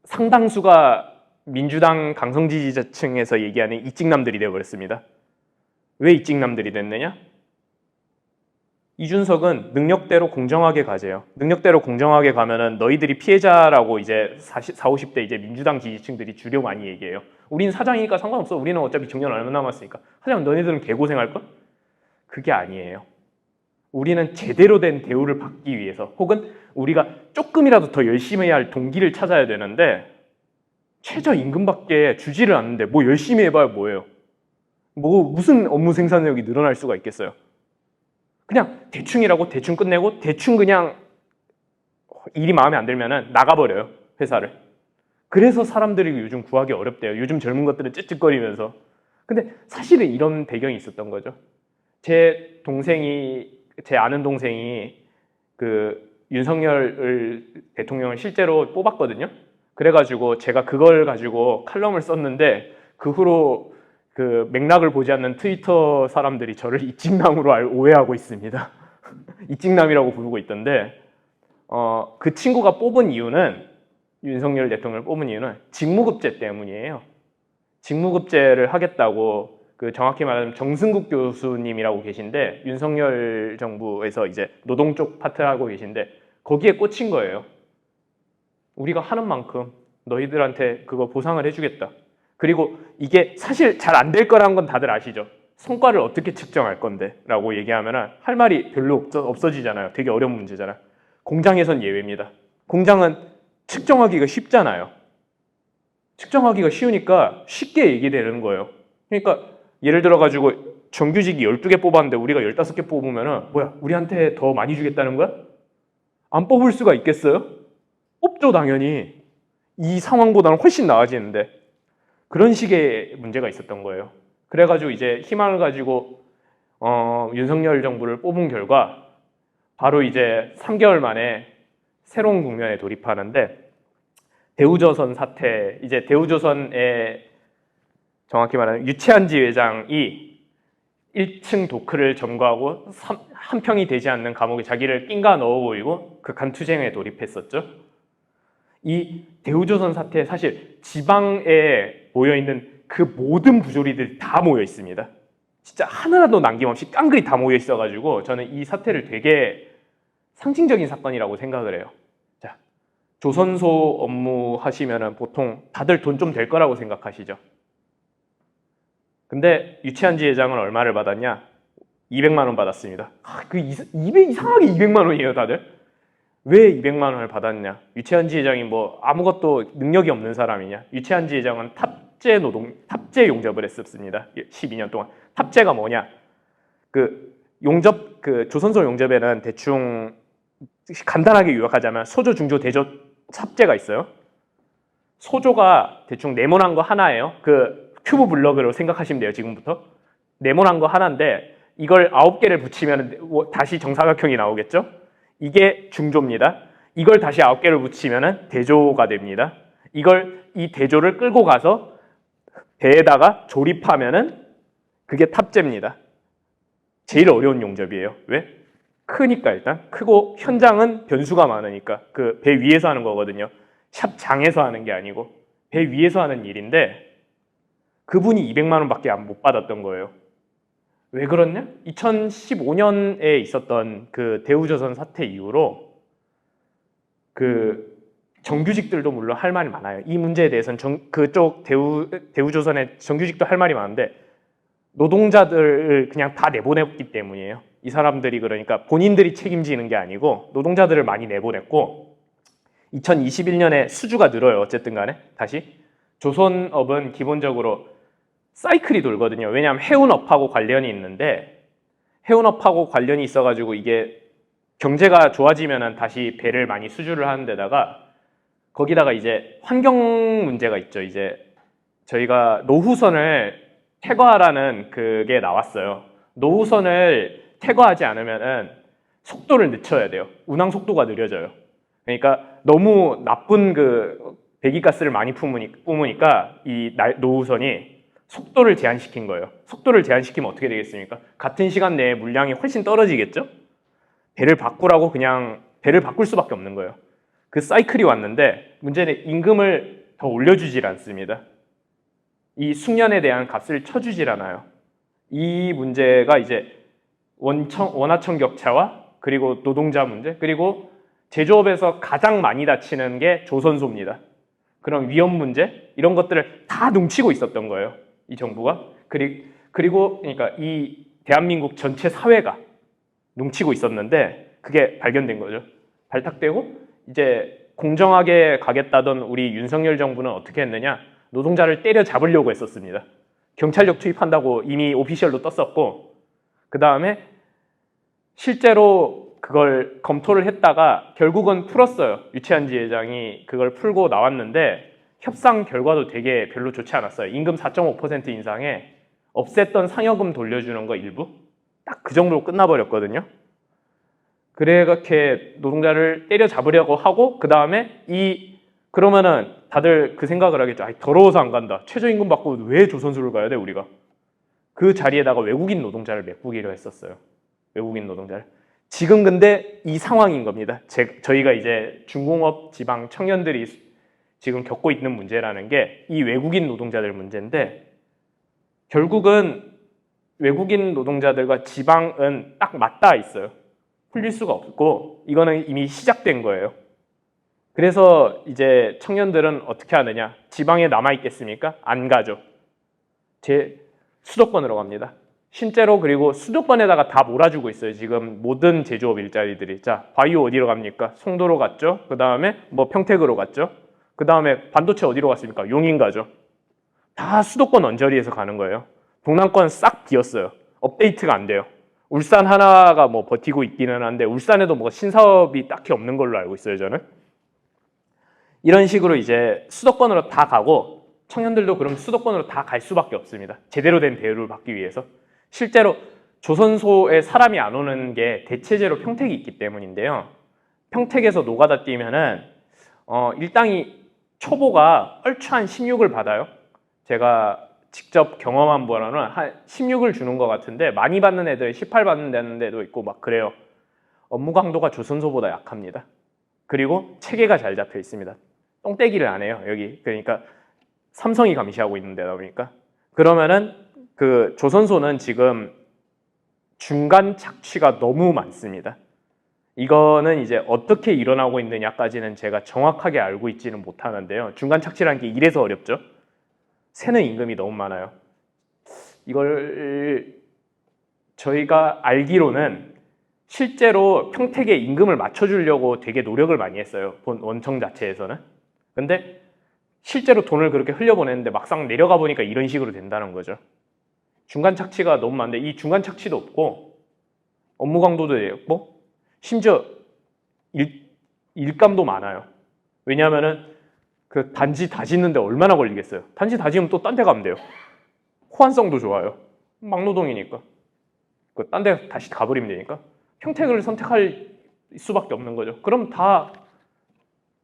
Speaker 1: 상당수가 민주당 강성 지지자층에서 얘기하는 이찍남들이 되어버렸습니다. 왜 이찍남들이 됐느냐? 이준석은 능력대로 공정하게 가재요. 능력대로 공정하게 가면은 너희들이 피해자라고 이제 40, 50대 이제 민주당 지지층들이 주로 많이 얘기해요. 우린 사장이니까 상관없어. 우리는 어차피 정년 얼마 남았으니까. 하지만 너희들은 개고생할걸? 그게 아니에요. 우리는 제대로 된 대우를 받기 위해서 혹은 우리가 조금이라도 더 열심히 할 동기를 찾아야 되는데 최저임금밖에 주지를 않는데 뭐 열심히 해봐야 뭐예요? 무슨 업무 생산력이 늘어날 수가 있겠어요? 그냥 대충 일하고 대충 끝내고 대충 그냥 일이 마음에 안 들면은 나가버려요, 회사를. 그래서 사람들이 요즘 구하기 어렵대요. 요즘 젊은 것들은 찌찌거리면서. 근데 사실은 이런 배경이 있었던 거죠. 제 아는 동생이 그 윤석열 대통령을 실제로 뽑았거든요. 그래가지고 제가 그걸 가지고 칼럼을 썼는데 그 후로 그 맥락을 보지 않는 트위터 사람들이 저를 이찍남으로 오해하고 있습니다. 이찍남이라고 부르고 있던데 그 친구가 뽑은 이유는 윤석열 대통령을 뽑은 이유는 직무급제 때문이에요. 직무급제를 하겠다고 그 정확히 말하면 정승국 교수님이라고 계신데 윤석열 정부에서 이제 노동 쪽 파트 하고 계신데 거기에 꽂힌 거예요. 우리가 하는 만큼 너희들한테 그거 보상을 해주겠다. 그리고 이게 사실 잘 안 될 거라는 건 다들 아시죠? 성과를 어떻게 측정할 건데 라고 얘기하면 할 말이 별로 없어지잖아요. 되게 어려운 문제잖아요. 공장에선 예외입니다. 공장은 측정하기가 쉽잖아요. 측정하기가 쉬우니까 쉽게 얘기되는 거예요. 그러니까 예를 들어가지고 정규직이 12개 뽑았는데 우리가 15개 뽑으면 뭐야? 우리한테 더 많이 주겠다는 거야? 안 뽑을 수가 있겠어요? 뽑죠, 당연히. 이 상황보다는 훨씬 나아지는데 그런 식의 문제가 있었던 거예요. 그래가지고 이제 희망을 가지고 윤석열 정부를 뽑은 결과 바로 이제 3개월 만에 새로운 국면에 돌입하는데 대우조선 사태, 이제 대우조선의 정확히 말하면 유채한지 회장이 1층 도크를 점거하고 한 평이 되지 않는 감옥에 자기를 낑가 넣어 보이고 극한 투쟁에 돌입했었죠. 이 대우조선 사태에 사실 지방에 모여있는 그 모든 부조리들이 다 모여 있습니다. 진짜 하나라도 남김없이 깡그리 다 모여 있어가지고 저는 이 사태를 되게 상징적인 사건이라고 생각을 해요. 자, 조선소 업무 하시면은 보통 다들 돈 좀 될 거라고 생각하시죠. 근데 유채한지 회장은 얼마를 받았냐? 200만 원 받았습니다. 이상하게 200만 원이에요, 다들. 왜 200만 원을 받았냐? 유채한지 회장이 뭐 아무것도 능력이 없는 사람이냐? 유채한지 회장은 탑재 용접을 했었습니다. 12년 동안. 탑재가 뭐냐? 그 조선소 용접에는 대충 간단하게 요약하자면 소조, 중조, 대조 탑재가 있어요. 소조가 대충 네모난 거 하나예요. 그 큐브 블럭으로 생각하시면 돼요, 지금부터. 네모난 거 하나인데 이걸 9개를 붙이면 다시 정사각형이 나오겠죠? 이게 중조입니다. 이걸 다시 9개를 붙이면 대조가 됩니다. 이 대조를 끌고 가서 배에다가 조립하면은 그게 탑재입니다. 제일 어려운 용접이에요. 왜? 크니까 일단. 크고 현장은 변수가 많으니까 그 배 위에서 하는 거거든요. 샵장에서 하는 게 아니고 배 위에서 하는 일인데 그분이 200만 원밖에 못 받았던 거예요. 왜 그렇냐? 2015년에 있었던 그 대우조선 사태 이후로 그 정규직들도 물론 할 말이 많아요. 이 문제에 대해서는 그쪽 대우조선의 정규직도 할 말이 많은데 노동자들을 그냥 다 내보냈기 때문이에요. 이 사람들이 그러니까 본인들이 책임지는 게 아니고 노동자들을 많이 내보냈고 2021년에 수주가 늘어요. 어쨌든 간에 다시 조선업은 기본적으로 사이클이 돌거든요. 왜냐하면 해운업하고 관련이 있는데 해운업하고 관련이 있어가지고 이게 경제가 좋아지면은 다시 배를 많이 수주를 하는 데다가 거기다가 이제 환경 문제가 있죠. 이제 저희가 노후선을 퇴거하라는 그게 나왔어요. 노후선을 퇴거하지 않으면은 속도를 늦춰야 돼요. 운항 속도가 느려져요. 그러니까 너무 나쁜 그 배기가스를 많이 뿜으니까 이 노후선이 속도를 제한시킨 거예요. 속도를 제한시키면 어떻게 되겠습니까? 같은 시간 내에 물량이 훨씬 떨어지겠죠? 배를 바꾸라고 그냥 배를 바꿀 수밖에 없는 거예요. 그 사이클이 왔는데 문제는 임금을 더 올려주질 않습니다. 이 숙련에 대한 값을 쳐주질 않아요. 이 문제가 이제 원하청 격차와 그리고 노동자 문제 그리고 제조업에서 가장 많이 다치는 게 조선소입니다. 그런 위험 문제 이런 것들을 다 눈치고 있었던 거예요. 이 정부가. 그리고 그러니까 이 대한민국 전체 사회가 눈치고 있었는데 그게 발견된 거죠. 발탁되고 이제 공정하게 가겠다던 우리 윤석열 정부는 어떻게 했느냐? 노동자를 때려잡으려고 했었습니다. 경찰력 투입한다고 이미 오피셜로 떴었고 그 다음에 실제로 그걸 검토를 했다가 결국은 풀었어요. 유치한 지회장이 그걸 풀고 나왔는데 협상 결과도 되게 별로 좋지 않았어요. 임금 4.5% 인상에 없앴던 상여금 돌려주는 거 일부 딱 그 정도로 끝나버렸거든요. 그렇게 노동자를 때려잡으려고 하고 그 다음에 그러면은 다들 그 생각을 하겠죠. 더러워서 안 간다. 최저임금 받고 왜 조선소를 가야 돼 우리가. 그 자리에다가 외국인 노동자를 메꾸기로 했었어요. 외국인 노동자를. 지금 근데 이 상황인 겁니다. 저희가 이제 중공업 지방 청년들이 지금 겪고 있는 문제라는 게 이 외국인 노동자들 문제인데 결국은 외국인 노동자들과 지방은 딱 맞닿아 있어요. 풀릴 수가 없고 이거는 이미 시작된 거예요. 그래서 이제 청년들은 어떻게 하느냐? 지방에 남아 있겠습니까? 안 가죠. 수도권으로 갑니다. 실제로 그리고 수도권에다가 다 몰아주고 있어요. 지금 모든 제조업 일자리들이. 자, 바이오 어디로 갑니까? 송도로 갔죠. 그 다음에 뭐 평택으로 갔죠. 그 다음에 반도체 어디로 갔습니까? 용인 가죠. 다 수도권 언저리에서 가는 거예요. 동남권 싹 비었어요. 업데이트가 안 돼요. 울산 하나가 뭐 버티고 있기는 한데 울산에도 뭐 신사업이 딱히 없는 걸로 알고 있어요, 저는. 이런 식으로 이제 수도권으로 다 가고 청년들도 그럼 수도권으로 다 갈 수밖에 없습니다. 제대로 된 대우를 받기 위해서. 실제로 조선소에 사람이 안 오는 게 대체제로 평택이 있기 때문인데요. 평택에서 노가다 뛰면은 일당이 초보가 얼추 한 16을 받아요. 제가 직접 경험한 바로는 한 16을 주는 것 같은데 많이 받는 애들 18 받는 데도 있고 막 그래요. 업무 강도가 조선소보다 약합니다. 그리고 체계가 잘 잡혀 있습니다. 똥떼기를 안 해요, 여기. 그러니까 삼성이 감시하고 있는 데다 보니까. 그러면은 그 조선소는 지금 중간 착취가 너무 많습니다. 이거는 이제 어떻게 일어나고 있느냐까지는 제가 정확하게 알고 있지는 못하는데요. 중간 착취라는 게 이래서 어렵죠. 새는 임금이 너무 많아요. 이걸 저희가 알기로는 실제로 평택에 임금을 맞춰주려고 되게 노력을 많이 했어요. 본 원청 자체에서는. 근데 실제로 돈을 그렇게 흘려보냈는데 막상 내려가 보니까 이런 식으로 된다는 거죠. 중간 착취가 너무 많은데 이 중간 착취도 없고 업무 강도도 없고 심지어 일감도 많아요. 왜냐하면은 그 단지 다 짓는데 얼마나 걸리겠어요. 단지 다 지으면 또 딴 데 가면 돼요. 호환성도 좋아요. 막노동이니까. 그 딴 데 다시 가버리면 되니까. 평택을 선택할 수밖에 없는 거죠. 그럼 다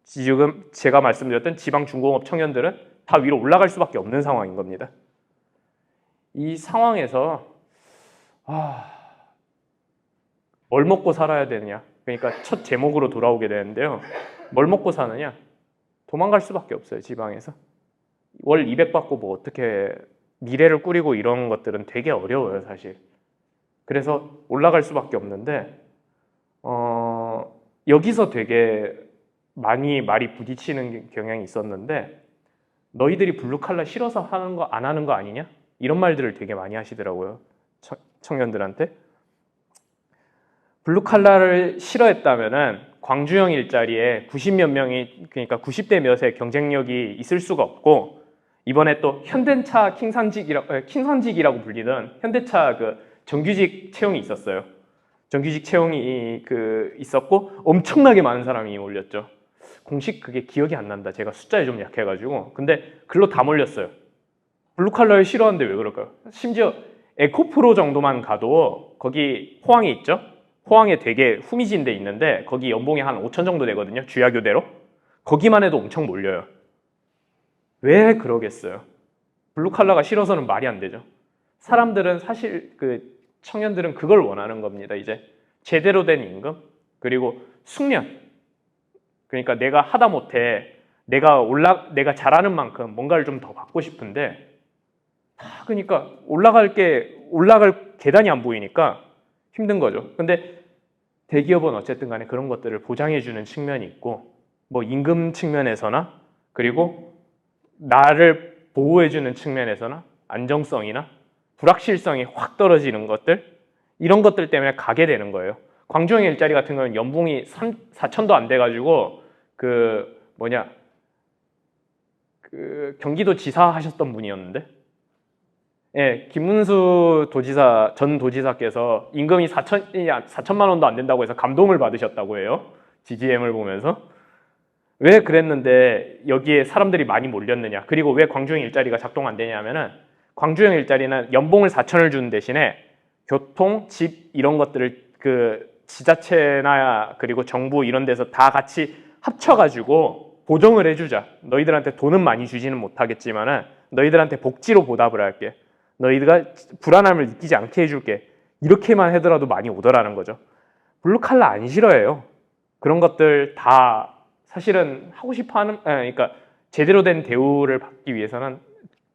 Speaker 1: 지금 제가 말씀드렸던 지방 중공업 청년들은 다 위로 올라갈 수밖에 없는 상황인 겁니다. 이 상황에서 뭘 먹고 살아야 되느냐. 그러니까 첫 제목으로 돌아오게 되는데요. 뭘 먹고 사느냐. 도망갈 수밖에 없어요. 지방에서. 월 200 받고 뭐 어떻게 미래를 꾸리고 이런 것들은 되게 어려워요. 사실. 그래서 올라갈 수밖에 없는데 여기서 되게 많이 말이 부딪히는 경향이 있었는데 너희들이 블루칼라 싫어서 하는 거 안 하는 거 아니냐? 이런 말들을 되게 많이 하시더라고요. 청년들한테. 블루칼라를 싫어했다면은 광주형 일자리에 90몇 명이 그러니까 90대 몇의 경쟁력이 있을 수가 없고 이번에 또 현대차 킹선직이라고 불리던 현대차 그 정규직 채용이 있었어요. 정규직 채용이 있었고 엄청나게 많은 사람이 몰렸죠. 공식 그게 기억이 안 난다. 제가 숫자에 좀 약해가지고. 근데 글로 다 몰렸어요. 블루칼라를 싫어하는데 왜 그럴까요? 심지어 에코프로 정도만 가도 거기 포항에 있죠? 포항에 되게 후미진 데 있는데 거기 연봉이 한 5천 정도 되거든요. 주야교대로. 거기만 해도 엄청 몰려요. 왜 그러겠어요? 블루칼라가 싫어서는 말이 안 되죠. 사람들은 사실 청년들은 그걸 원하는 겁니다. 이제 제대로 된 임금 그리고 숙련. 그러니까 내가 하다 못해 내가 잘하는 만큼 뭔가를 좀 더 받고 싶은데 그러니까 올라갈 계단이 안 보이니까 힘든 거죠. 근데 대기업은 어쨌든 간에 그런 것들을 보장해주는 측면이 있고 뭐 임금 측면에서나 그리고 나를 보호해주는 측면에서나 안정성이나 불확실성이 확 떨어지는 것들 이런 것들 때문에 가게 되는 거예요. 광주형 일자리 같은 경우는 연봉이 4천도 안 돼가지고 경기도 지사 하셨던 분이었는데 예, 김문수 도지사, 전 도지사께서 임금이 4천만 원도 안 된다고 해서 감동을 받으셨다고 해요. GGM을 보면서. 왜 그랬는데 여기에 사람들이 많이 몰렸느냐. 그리고 왜 광주형 일자리가 작동 안 되냐 하면은 광주형 일자리는 연봉을 4천을 주는 대신에 교통, 집 이런 것들을 그 지자체나 그리고 정부 이런 데서 다 같이 합쳐가지고 보정을 해주자. 너희들한테 돈은 많이 주지는 못하겠지만은 너희들한테 복지로 보답을 할게. 너희가 불안함을 느끼지 않게 해줄게. 이렇게만 하더라도 많이 오더라는 거죠. 블루칼라 안 싫어해요. 그런 것들 다 사실은 하고 싶어 하는, 그러니까 제대로 된 대우를 받기 위해서는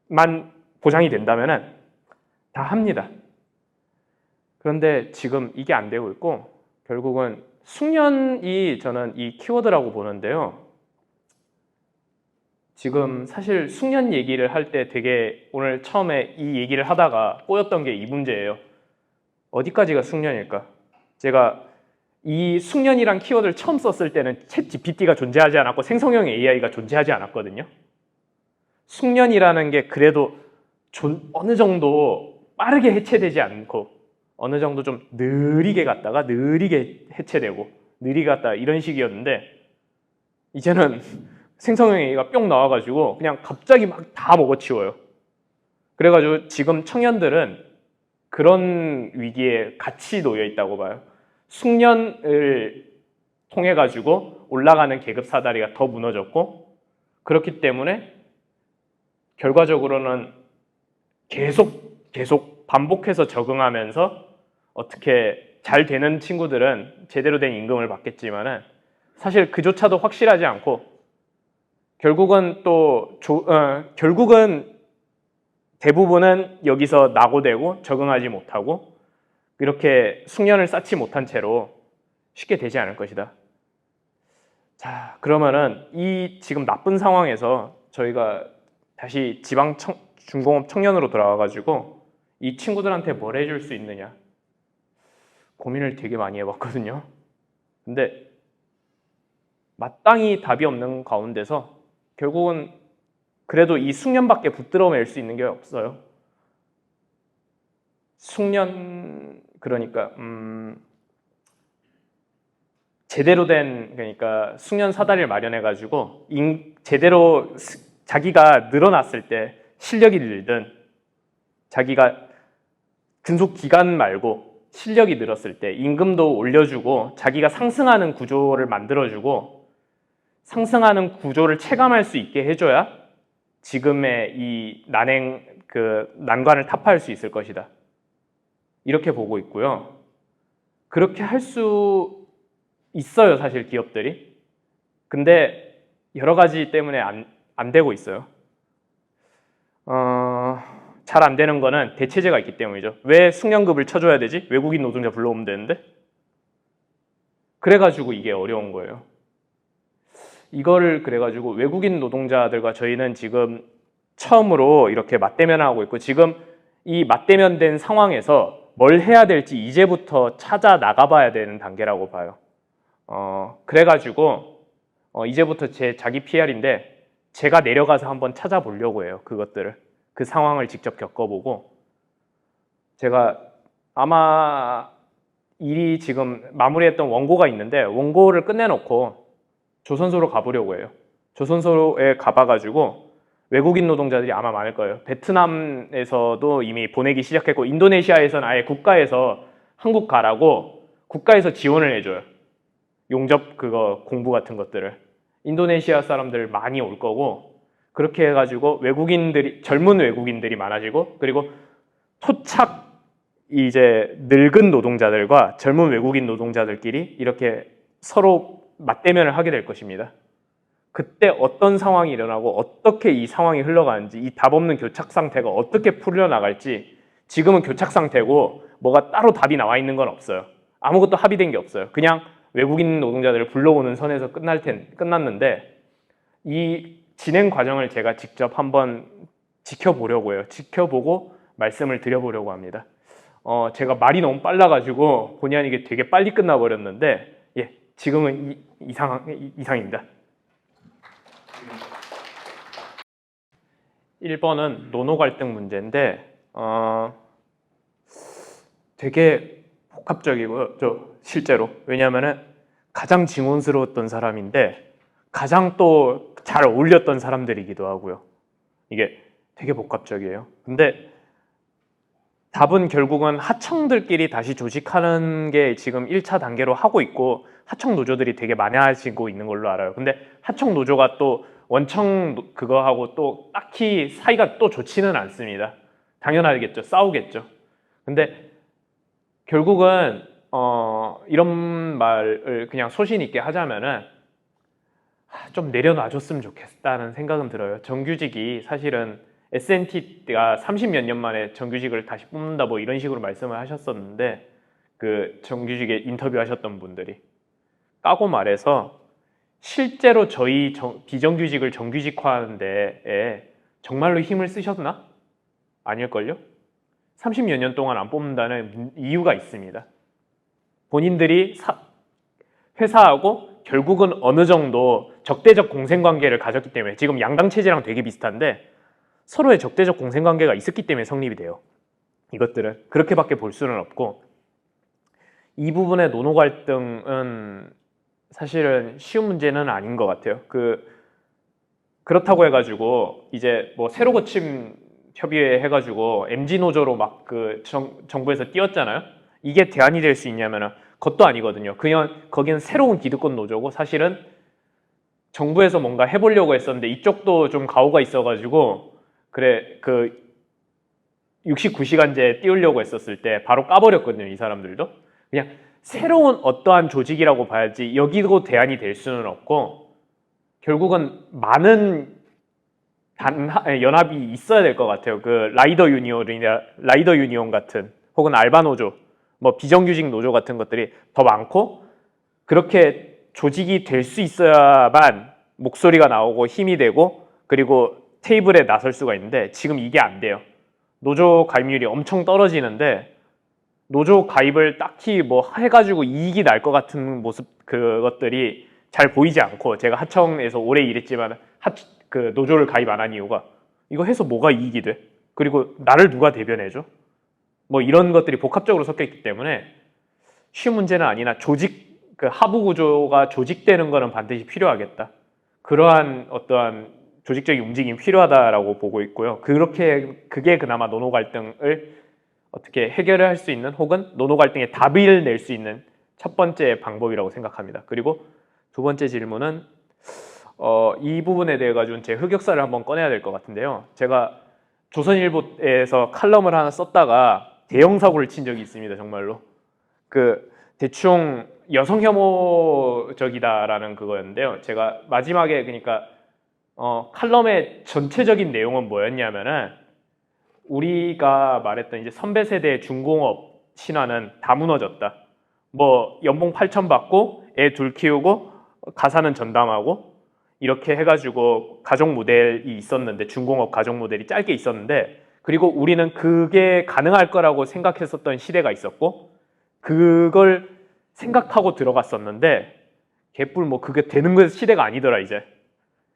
Speaker 1: 만 보장이 된다면은 다 합니다. 그런데 지금 이게 안 되고 있고 결국은 숙련이 저는 이 키워드라고 보는데요. 지금 사실 숙련 얘기를 할 때 되게 오늘 처음에 이 얘기를 하다가 꼬였던 게 이 문제예요. 어디까지가 숙련일까? 제가 이 숙련이란 키워드를 처음 썼을 때는 챗 GPT가 존재하지 않았고 생성형 AI가 존재하지 않았거든요. 숙련이라는 게 그래도 어느 정도 빠르게 해체되지 않고 어느 정도 좀 느리게 갔다가 느리게 해체되고 느리게 갔다가 이런 식이었는데 이제는 생성형 AI가 뿅 나와가지고 그냥 갑자기 막 다 먹어치워요. 그래가지고 지금 청년들은 그런 위기에 같이 놓여 있다고 봐요. 숙련을 통해 가지고 올라가는 계급 사다리가 더 무너졌고 그렇기 때문에 결과적으로는 계속 반복해서 적응하면서 어떻게 잘 되는 친구들은 제대로 된 임금을 받겠지만은 사실 그조차도 확실하지 않고 결국은 결국은 대부분은 여기서 낙오되고 적응하지 못하고 이렇게 숙련을 쌓지 못한 채로 쉽게 되지 않을 것이다. 자, 그러면은 이 지금 나쁜 상황에서 저희가 다시 중공업 청년으로 돌아와가지고 이 친구들한테 뭘 해줄 수 있느냐 고민을 되게 많이 해봤거든요. 근데 마땅히 답이 없는 가운데서 결국은 그래도 이 숙련밖에 붙들어낼 수 있는 게 없어요. 숙련 그러니까 제대로 된 그러니까 숙련 사다리를 마련해 가지고 제대로 자기가 늘어났을 때 실력이 늘든 자기가 근속 기간 말고 실력이 늘었을 때 임금도 올려주고 자기가 상승하는 구조를 만들어주고 상승하는 구조를 체감할 수 있게 해줘야 지금의 이 난관을 타파할 수 있을 것이다. 이렇게 보고 있고요. 그렇게 할 수 있어요, 사실 기업들이. 근데 여러 가지 때문에 안 되고 있어요. 잘 안 되는 거는 대체제가 있기 때문이죠. 왜 숙련급을 쳐줘야 되지? 외국인 노동자 불러오면 되는데? 그래가지고 이게 어려운 거예요. 이거를 그래가지고 외국인 노동자들과 저희는 지금 처음으로 이렇게 맞대면하고 있고 지금 이 맞대면된 상황에서 뭘 해야 될지 이제부터 찾아 나가봐야 되는 단계라고 봐요. 그래가지고 이제부터 제 자기 PR인데 제가 내려가서 한번 찾아보려고 해요. 그것들을. 그 상황을 직접 겪어보고 제가 아마 일이 지금 마무리했던 원고가 있는데 원고를 끝내놓고 조선소로 가보려고 해요. 조선소에 가봐가지고 외국인 노동자들이 아마 많을 거예요. 베트남에서도 이미 보내기 시작했고 인도네시아에서는 아예 국가에서 한국 가라고 국가에서 지원을 해줘요. 용접 그거 공부 같은 것들을. 인도네시아 사람들 많이 올 거고 그렇게 해가지고 젊은 외국인들이 많아지고 그리고 토착 이제 늙은 노동자들과 젊은 외국인 노동자들끼리 이렇게 서로 맞대면을 하게 될 것입니다. 그때 어떤 상황이 일어나고 어떻게 이 상황이 흘러가는지 이 답 없는 교착 상태가 어떻게 풀려나갈지 지금은 교착 상태고 뭐가 따로 답이 나와 있는 건 없어요. 아무것도 합의된 게 없어요. 그냥 외국인 노동자들을 불러오는 선에서 끝났는데 이 진행 과정을 제가 직접 한번 지켜보려고 해요. 지켜보고 말씀을 드려보려고 합니다. 제가 말이 너무 빨라가지고 본의 아니게 되게 빨리 끝나버렸는데 예, 지금은 이상입니다. 1번은 노노 갈등 문제인데 되게 복합적이고요. 실제로. 왜냐하면은 가장 증오스러웠던 사람인데 가장 또 잘 어울렸던 사람들이기도 하고요. 이게 되게 복합적이에요. 근데 답은 결국은 하청들끼리 다시 조직하는 게 지금 1차 단계로 하고 있고 하청 노조들이 되게 많아지고 있는 걸로 알아요. 근데 하청 노조가 또 원청 그거하고 또 딱히 사이가 또 좋지는 않습니다. 당연하겠죠. 싸우겠죠. 근데 결국은 이런 말을 그냥 소신 있게 하자면은 좀 내려놔줬으면 좋겠다는 생각은 들어요. 정규직이 사실은 S&T가 30몇 년 만에 정규직을 다시 뽑는다 뭐 이런 식으로 말씀을 하셨었는데 그 정규직에 인터뷰하셨던 분들이 까고 말해서 실제로 저희 비정규직을 정규직화하는 데에 정말로 힘을 쓰셨나? 아닐걸요? 30몇 년 동안 안 뽑는다는 이유가 있습니다. 본인들이 회사하고 결국은 어느 정도 적대적 공생관계를 가졌기 때문에 지금 양당 체제랑 되게 비슷한데 서로의 적대적 공생관계가 있었기 때문에 성립이 돼요. 이것들은 그렇게밖에 볼 수는 없고 이 부분의 노노 갈등은 사실은 쉬운 문제는 아닌 것 같아요. 그렇다고 해가지고 이제 뭐 새로 고침 협의회 해가지고 MG 노조로 막 그 정부에서 띄웠잖아요. 이게 대안이 될 수 있냐면은 그것도 아니거든요. 그냥 거기는 새로운 기득권 노조고 사실은 정부에서 뭔가 해보려고 했었는데 이쪽도 좀 가오가 있어가지고 그래 69시간제 띄우려고 했었을 때 바로 까버렸거든요. 이 사람들도 그냥 새로운 어떠한 조직이라고 봐야지 여기도 대안이 될 수는 없고 결국은 많은 연합이 있어야 될 것 같아요. 그 라이더 유니온 같은 혹은 알바 노조 뭐 비정규직 노조 같은 것들이 더 많고 그렇게 조직이 될 수 있어야만 목소리가 나오고 힘이 되고 그리고 테이블에 나설 수가 있는데 지금 이게 안 돼요. 노조 가입률이 엄청 떨어지는데 노조 가입을 딱히 뭐 해가지고 이익이 날 것 같은 모습 그것들이 잘 보이지 않고 제가 하청에서 오래 일했지만 그 노조를 가입 안 한 이유가 이거 해서 뭐가 이익이 돼? 그리고 나를 누가 대변해줘? 뭐 이런 것들이 복합적으로 섞여 있기 때문에 쉬운 문제는 아니나 그 하부 구조가 조직되는 거는 반드시 필요하겠다. 그러한 어떠한 조직적인 움직임이 필요하다라고 보고 있고요. 그게 그나마 노노 갈등을 어떻게 해결을 할 수 있는 혹은 노노 갈등의 답을 낼 수 있는 첫 번째 방법이라고 생각합니다. 그리고 두 번째 질문은 이 부분에 대해 가지고는 제 흑역사를 한번 꺼내야 될 것 같은데요. 제가 조선일보에서 칼럼을 하나 썼다가 대형 사고를 친 적이 있습니다. 정말로 대충 여성 혐오적이다라는 그거였는데요. 제가 마지막에 그러니까 칼럼의 전체적인 내용은 뭐였냐면은 우리가 말했던 이제 선배 세대의 중공업 신화는 다 무너졌다. 뭐 연봉 8천 받고 애 둘 키우고 가사는 전담하고 이렇게 해가지고 가족 모델이 있었는데 중공업 가족 모델이 짧게 있었는데 그리고 우리는 그게 가능할 거라고 생각했었던 시대가 있었고 그걸 생각하고 들어갔었는데 개뿔 뭐 그게 되는 거 시대가 아니더라 이제.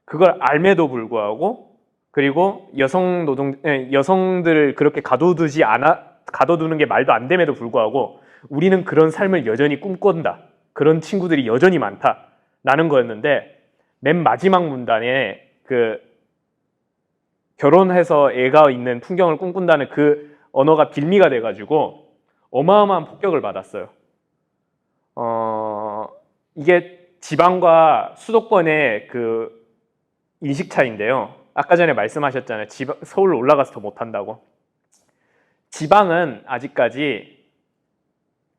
Speaker 1: 그걸 알매도 불구하고 그리고 여성들을 그렇게 가둬두는 게 말도 안 됨에도 불구하고 우리는 그런 삶을 여전히 꿈꾼다. 그런 친구들이 여전히 많다라는 거였는데 맨 마지막 문단에 결혼해서 애가 있는 풍경을 꿈꾼다는 그 언어가 빌미가 돼가지고 어마어마한 폭격을 받았어요. 이게 지방과 수도권의 그 인식 차이인데요. 아까 전에 말씀하셨잖아요. 서울 올라가서 더 못한다고. 지방은 아직까지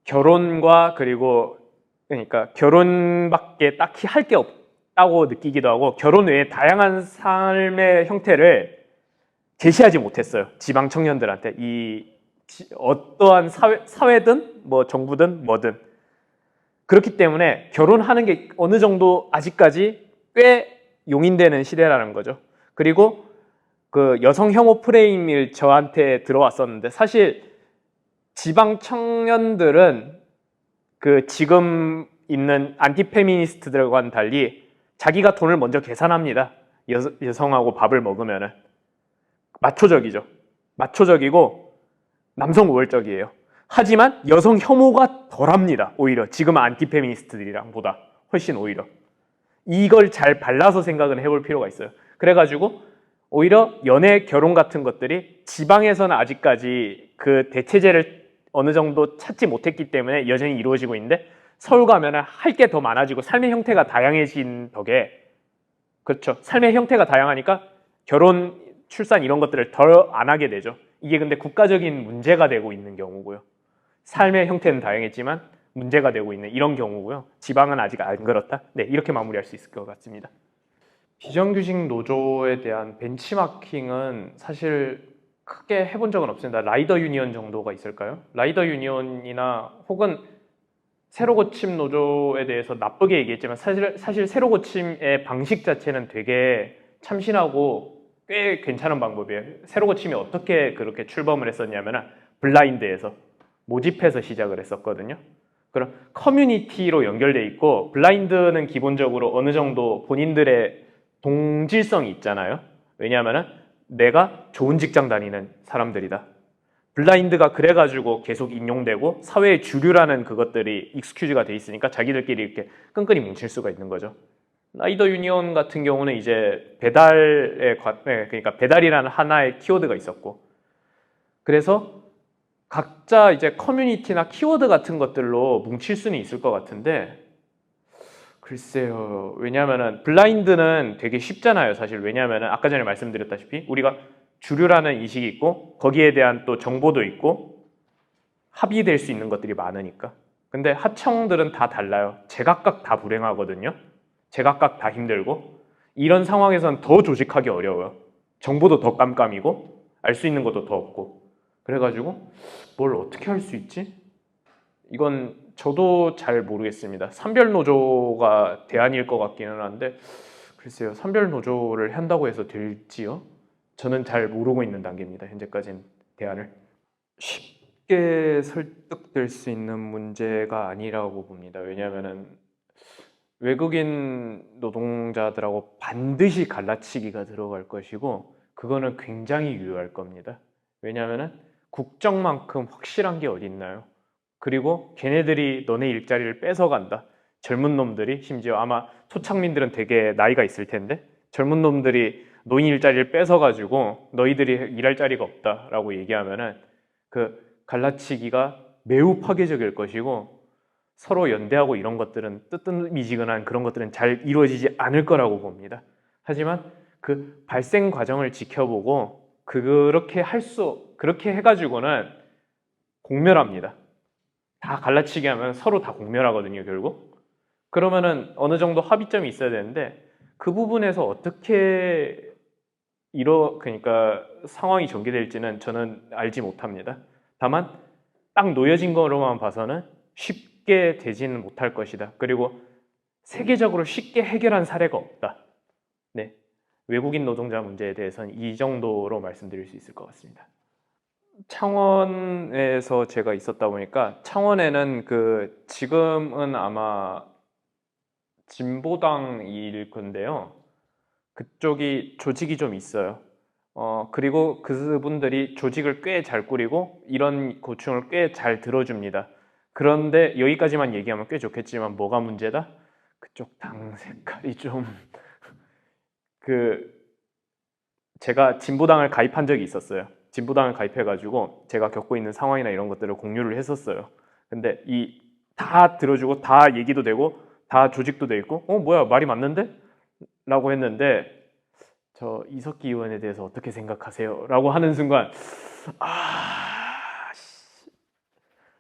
Speaker 1: 결혼과 그러니까 결혼밖에 딱히 할 게 없다고 느끼기도 하고 결혼 외에 다양한 삶의 형태를 제시하지 못했어요. 지방 청년들한테 어떠한 사회든 뭐 정부든 뭐든 그렇기 때문에 결혼하는 게 어느 정도 아직까지 꽤 용인되는 시대라는 거죠. 그리고 그 여성 혐오 프레임이 저한테 들어왔었는데 사실 지방 청년들은 그 지금 있는 안티페미니스트들과는 달리 자기가 돈을 먼저 계산합니다. 여성하고 밥을 먹으면은 마초적이죠. 마초적이고 남성 우월적이에요. 하지만 여성 혐오가 덜합니다. 오히려 지금 안티페미니스트들이랑 보다 훨씬 오히려 이걸 잘 발라서 생각을 해볼 필요가 있어요. 그래가지고 오히려 연애, 결혼 같은 것들이 지방에서는 아직까지 그 대체제를 어느 정도 찾지 못했기 때문에 여전히 이루어지고 있는데 서울 가면은 할 게 더 많아지고 삶의 형태가 다양해진 덕에 그렇죠. 삶의 형태가 다양하니까 결혼, 출산 이런 것들을 덜 안 하게 되죠. 이게 근데 국가적인 문제가 되고 있는 경우고요. 삶의 형태는 다양했지만 문제가 되고 있는 이런 경우고요. 지방은 아직 안 그렇다. 네, 이렇게 마무리할 수 있을 것 같습니다. 비정규직 노조에 대한 벤치마킹은 사실 크게 해본 적은 없습니다. 라이더 유니언 정도가 있을까요? 라이더 유니언이나 혹은 새로 고침 노조에 대해서 나쁘게 얘기했지만 사실 새로 고침의 방식 자체는 되게 참신하고 꽤 괜찮은 방법이에요. 새로 고침이 어떻게 그렇게 출범을 했었냐면 블라인드에서 모집해서 시작을 했었거든요. 그럼 커뮤니티로 연결돼 있고 블라인드는 기본적으로 어느 정도 본인들의 동질성이 있잖아요. 왜냐하면 내가 좋은 직장 다니는 사람들이다. 블라인드가 그래가지고 계속 인용되고 사회의 주류라는 그것들이 익스큐즈가 돼 있으니까 자기들끼리 이렇게 끈끈이 뭉칠 수가 있는 거죠. 라이더 유니온 같은 경우는 이제 그러니까 배달이라는 하나의 키워드가 있었고 그래서 각자 이제 커뮤니티나 키워드 같은 것들로 뭉칠 수는 있을 것 같은데 글쎄요. 왜냐하면은 블라인드는 되게 쉽잖아요. 사실 왜냐하면은 아까 전에 말씀드렸다시피 우리가 주류라는 인식이 있고 거기에 대한 또 정보도 있고 합의될 수 있는 것들이 많으니까. 근데 하청들은 다 달라요. 제각각 다 불행하거든요. 제각각 다 힘들고 이런 상황에선 더 조직하기 어려워요. 정보도 더 깜깜이고 알 수 있는 것도 더 없고 그래가지고 뭘 어떻게 할 수 있지? 이건 저도 잘 모르겠습니다. 산별노조가 대안일 것 같기는 한데 글쎄요. 산별노조를 한다고 해서 될지요? 저는 잘 모르고 있는 단계입니다. 현재까지는 대안을. 쉽게 설득될 수 있는 문제가 아니라고 봅니다. 왜냐하면 외국인 노동자들하고 반드시 갈라치기가 들어갈 것이고 그거는 굉장히 유효할 겁니다. 왜냐하면 국정만큼 확실한 게 어디 있나요? 그리고 걔네들이 너네 일자리를 뺏어간다. 젊은 놈들이 심지어 아마 토착민들은 되게 나이가 있을 텐데 젊은 놈들이 노인 일자리를 뺏어가지고 너희들이 일할 자리가 없다라고 얘기하면은 그 갈라치기가 매우 파괴적일 것이고 서로 연대하고 이런 것들은 뜨뜻미지근한 그런 것들은 잘 이루어지지 않을 거라고 봅니다. 하지만 그 발생 과정을 지켜보고 그렇게 해가지고는 공멸합니다. 다 갈라치기 하면 서로 다 공멸하거든요, 결국. 그러면은 어느 정도 합의점이 있어야 되는데 그 부분에서 어떻게 그러니까 상황이 전개될지는 저는 알지 못합니다. 다만 딱 놓여진 거로만 봐서는 쉽게 되지는 못할 것이다. 그리고 세계적으로 쉽게 해결한 사례가 없다. 네, 외국인 노동자 문제에 대해서는 이 정도로 말씀드릴 수 있을 것 같습니다. 창원에서 제가 있었다 보니까 창원에는 지금은 아마 진보당일 건데요. 그쪽이 조직이 좀 있어요. 그리고 그분들이 조직을 꽤 잘 꾸리고 이런 고충을 꽤 잘 들어줍니다. 그런데 여기까지만 얘기하면 꽤 좋겠지만 뭐가 문제다? 그쪽 당 색깔이 좀 제가 진보당을 가입한 적이 있었어요. 진보당을 가입해가지고 제가 겪고 있는 상황이나 이런 것들을 공유를 했었어요. 근데 다 들어주고 다 얘기도 되고 다 조직도 돼 있고 뭐야 말이 맞는데? 라고 했는데 저 이석기 의원에 대해서 어떻게 생각하세요? 라고 하는 순간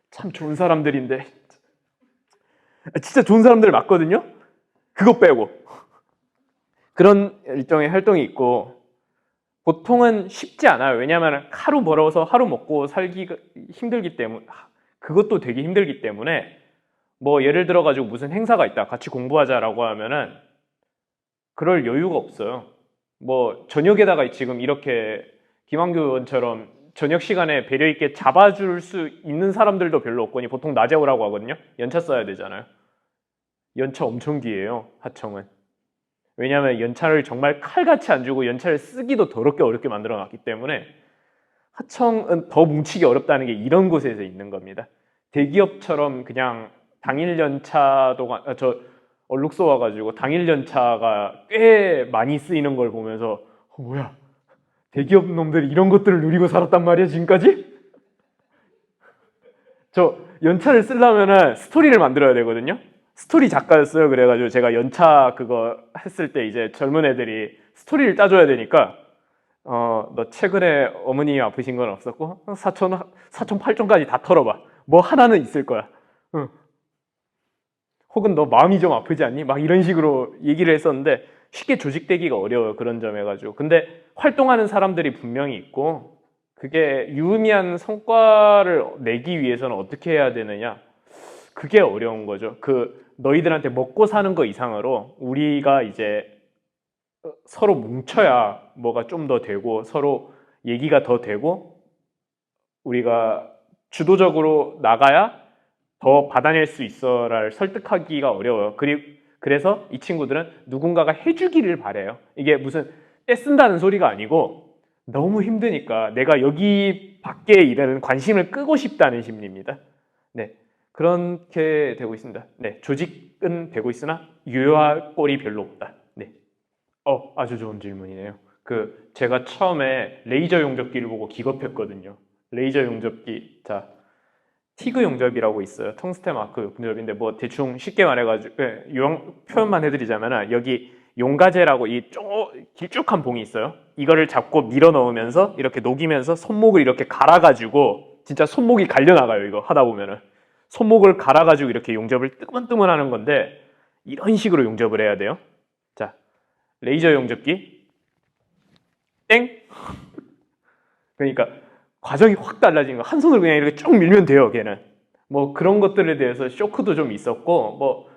Speaker 1: 참 좋은 사람들인데 진짜 좋은 사람들 맞거든요? 그거 빼고 그런 일종의 활동이 있고 보통은 쉽지 않아요. 왜냐하면 하루 벌어서 하루 먹고 살기가 힘들기 때문에 그것도 되게 힘들기 때문에 뭐 예를 들어 가지고 무슨 행사가 있다 같이 공부하자라고 하면은 그럴 여유가 없어요. 뭐 저녁에다가 지금 이렇게 김한규 의원처럼 저녁 시간에 배려 있게 잡아줄 수 있는 사람들도 별로 없거니 보통 낮에 오라고 하거든요. 연차 써야 되잖아요. 연차 엄청 귀해요. 하청은. 왜냐하면 연차를 정말 칼같이 안 주고 연차를 쓰기도 더럽게 어렵게 만들어놨기 때문에 하청은 더 뭉치기 어렵다는 게 이런 곳에서 있는 겁니다. 대기업처럼 그냥 당일 연차도 저 얼룩소 와가지고 당일 연차가 꽤 많이 쓰이는 걸 보면서 뭐야, 대기업 놈들이 이런 것들을 누리고 살았단 말이야 지금까지? 저 연차를 쓰려면은 스토리를 만들어야 되거든요. 스토리 작가였어요. 그래가지고 제가 연차 그거 했을 때 이제 젊은 애들이 스토리를 짜줘야 되니까 너 최근에 어머님이 아프신 건 없었고 사촌 팔촌까지 다 털어봐. 뭐 하나는 있을 거야. 응. 혹은 너 마음이 좀 아프지 않니? 막 이런 식으로 얘기를 했었는데 쉽게 조직되기가 어려워요. 그런 점에 가지고. 근데 활동하는 사람들이 분명히 있고 그게 유의미한 성과를 내기 위해서는 어떻게 해야 되느냐? 그게 어려운 거죠. 그 너희들한테 먹고 사는 거 이상으로 우리가 이제 서로 뭉쳐야 뭐가 좀 더 되고 서로 얘기가 더 되고 우리가 주도적으로 나가야 더 받아낼 수 있어를 설득하기가 어려워요. 그래서 이 친구들은 누군가가 해주기를 바래요. 이게 무슨 떼쓴다는 소리가 아니고 너무 힘드니까 내가 여기 밖에 일하는 관심을 끄고 싶다는 심리입니다. 네, 그렇게 되고 있습니다. 네, 조직은 되고 있으나 유효할 꼴이 별로 없다. 네, 아주 좋은 질문이네요. 제가 처음에 레이저 용접기를 보고 기겁했거든요. 레이저 용접기, 자, 티그 용접이라고 있어요. 텅스텐 마크 용접인데 뭐 대충 쉽게 말해가지고 표현만 해드리자면 여기 용가제라고 이 길쭉한 봉이 있어요. 이거를 잡고 밀어 넣으면서 이렇게 녹이면서 손목을 이렇게 갈아가지고 진짜 손목이 갈려 나가요. 이거 하다 보면은 손목을 갈아가지고 이렇게 용접을 뜨문뜨문하는 건데 이런 식으로 용접을 해야 돼요. 자, 레이저 용접기 땡. 그러니까 과정이 확 달라진 거. 한 손으로 그냥 이렇게 쭉 밀면 돼요, 걔는. 뭐 그런 것들에 대해서 쇼크도 좀 있었고,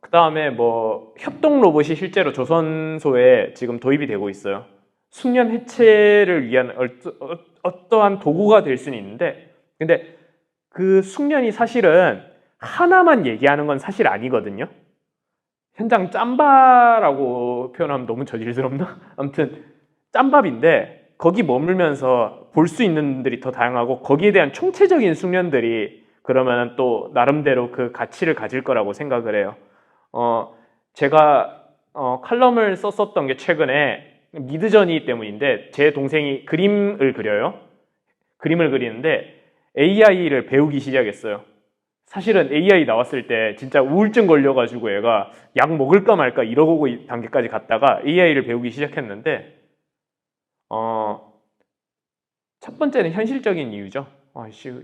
Speaker 1: 그 다음에 뭐 협동 로봇이 실제로 조선소에 지금 도입이 되고 있어요. 숙련 해체를 위한 어떠한 도구가 될 수는 있는데, 근데 그 숙련이 사실은 하나만 얘기하는 건 사실 아니거든요. 현장 짬바라고 표현하면 너무 저질스럽나? 아무튼 짬밥인데 거기 머물면서 볼 수 있는 분들이 더 다양하고 거기에 대한 총체적인 숙련들이 그러면 또 나름대로 그 가치를 가질 거라고 생각을 해요. 제가 칼럼을 썼었던 게 최근에 미드저니 때문인데 제 동생이 그림을 그려요. 그림을 그리는데 AI를 배우기 시작했어요. 사실은 AI 나왔을 때 진짜 우울증 걸려가지고 얘가 약 먹을까 말까 이러고 단계까지 갔다가 AI를 배우기 시작했는데 첫 번째는 현실적인 이유죠.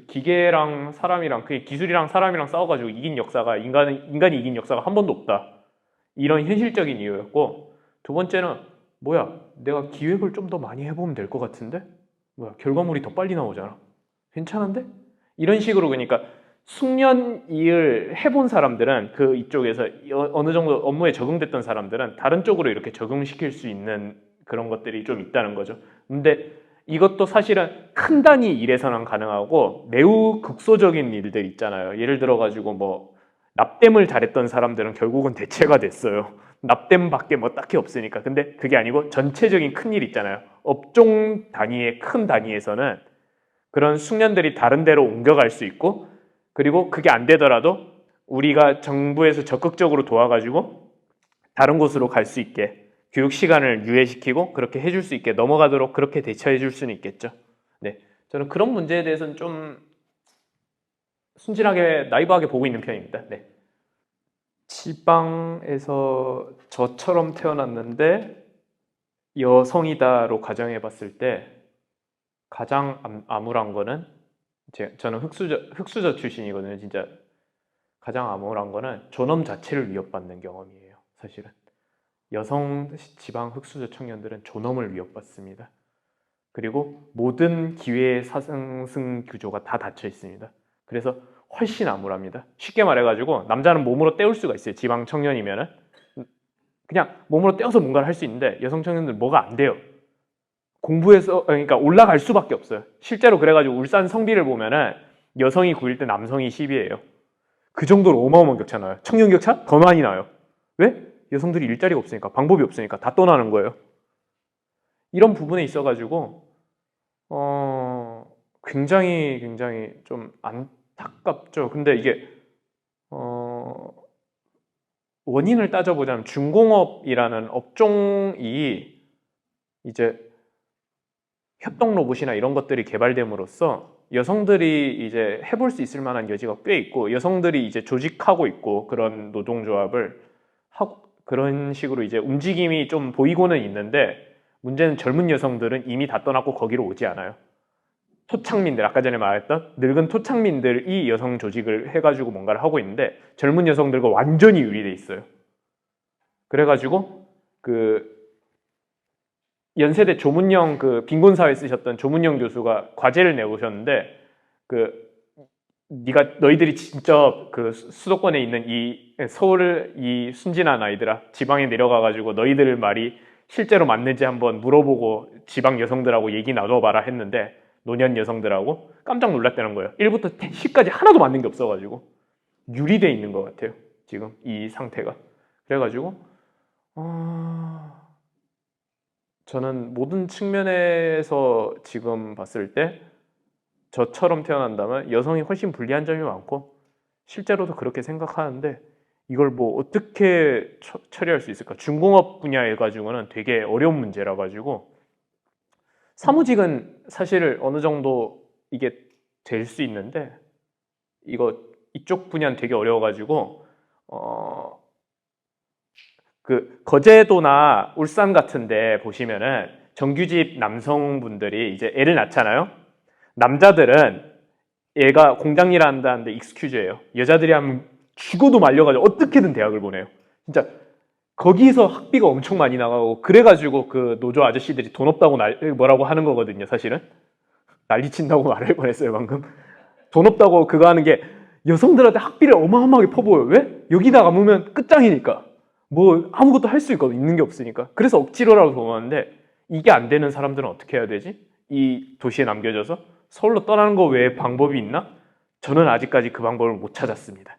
Speaker 1: 기계랑 사람이랑 기술이랑 사람이랑 싸워가지고 이긴 역사가 인간이 이긴 역사가 한 번도 없다. 이런 현실적인 이유였고 두 번째는 뭐야 내가 기획을 좀 더 많이 해보면 될 것 같은데 뭐야 결과물이 더 빨리 나오잖아. 괜찮은데? 이런 식으로 그러니까 숙련 일을 해본 사람들은 이쪽에서 어느 정도 업무에 적응됐던 사람들은 다른 쪽으로 이렇게 적응시킬 수 있는 그런 것들이 좀 있다는 거죠. 근데 이것도 사실은 큰 단위 일에서는 가능하고 매우 극소적인 일들 있잖아요. 예를 들어가지고 뭐 납땜을 잘했던 사람들은 결국은 대체가 됐어요. 납땜밖에 뭐 딱히 없으니까. 근데 그게 아니고 전체적인 큰 일 있잖아요. 업종 단위의 큰 단위에서는 그런 숙련들이 다른 데로 옮겨갈 수 있고 그리고 그게 안 되더라도 우리가 정부에서 적극적으로 도와가지고 다른 곳으로 갈 수 있게 교육 시간을 유예시키고 그렇게 해줄 수 있게 넘어가도록 그렇게 대처해 줄 수는 있겠죠. 네, 저는 그런 문제에 대해서는 좀 순진하게 나이브하게 보고 있는 편입니다. 네. 지방에서 저처럼 태어났는데 여성이다로 가정해 봤을 때 가장 암울한 거는 저는 흑수저 출신이거든요. 진짜 가장 암울한 거는 존엄 자체를 위협받는 경험이에요. 사실은 여성 지방 흑수저 청년들은 존엄을 위협받습니다. 그리고 모든 기회의 상승 구조가 다 닫혀 있습니다. 그래서 훨씬 암울합니다. 쉽게 말해가지고 남자는 몸으로 때울 수가 있어요. 지방 청년이면은 그냥 몸으로 떼어서 뭔가를 할 수 있는데 여성 청년들 뭐가 안 돼요. 공부해서 그러니까 올라갈 수밖에 없어요. 실제로 그래가지고 울산 성비를 보면은 여성이 9일 때 남성이 10이에요. 그 정도로 어마어마한 격차 나요. 청년 격차 더 많이 나요. 왜? 여성들이 일자리가 없으니까 방법이 없으니까 다 떠나는 거예요. 이런 부분에 있어가지고 굉장히 좀 안타깝죠. 근데 이게 원인을 따져보자면 중공업이라는 업종이 이제 협동 로봇이나 이런 것들이 개발됨으로써 여성들이 이제 해볼 수 있을 만한 여지가 꽤 있고, 여성들이 이제 조직하고 있고, 그런 노동조합을 하고 그런 식으로 이제 움직임이 좀 보이고는 있는데, 문제는 젊은 여성들은 이미 다 떠났고 거기로 오지 않아요. 토착민들, 아까 전에 말했던 늙은 토착민들이 여성 조직을 해가지고 뭔가를 하고 있는데, 젊은 여성들과 완전히 유리돼 있어요. 그래가지고 그 연세대 조문영, 그 빈곤사회 쓰셨던 조문영 교수가 과제를 내오셨는데, 그 너희들이 진짜 그 수도권에 있는 이 서울 이 순진한 아이들아, 지방에 내려가가지고 너희들 말이 실제로 맞는지 한번 물어보고 지방 여성들하고 얘기 나눠봐라 했는데, 노년 여성들하고 깜짝 놀랐다는 거예요. 1부터 10까지 하나도 맞는 게 없어가지고 유리돼 있는 것 같아요, 지금 이 상태가. 그래가지고 저는 모든 측면에서 지금 봤을 때 저처럼 태어난다면 여성이 훨씬 불리한 점이 많고, 실제로도 그렇게 생각하는데 이걸 뭐 어떻게 처리할 수 있을까? 중공업 분야에 가지고는 되게 어려운 문제라 가지고, 사무직은 사실 어느 정도 이게 될 수 있는데, 이쪽 분야는 되게 어려워가지고 그 거제도나 울산 같은데 보시면은 정규직 남성분들이 이제 애를 낳잖아요. 남자들은 얘가 공장 일 한다는데 익스큐즈예요. 여자들이 하면 죽어도 말려가지고 어떻게든 대학을 보내요. 진짜 거기서 학비가 엄청 많이 나가고, 그래가지고 그 노조 아저씨들이 돈 없다고 뭐라고 하는 거거든요. 사실은 난리 친다고 말할 뻔했어요 방금. 돈 없다고 그거 하는 게 여성들한테 학비를 어마어마하게 퍼부어요. 왜? 여기다 감으면 끝장이니까. 뭐 아무것도 할 수 있는 게 없으니까. 그래서 억지로라도 도망하는데, 이게 안 되는 사람들은 어떻게 해야 되지? 이 도시에 남겨져서 서울로 떠나는 거 외에 방법이 있나? 저는 아직까지 그 방법을 못 찾았습니다.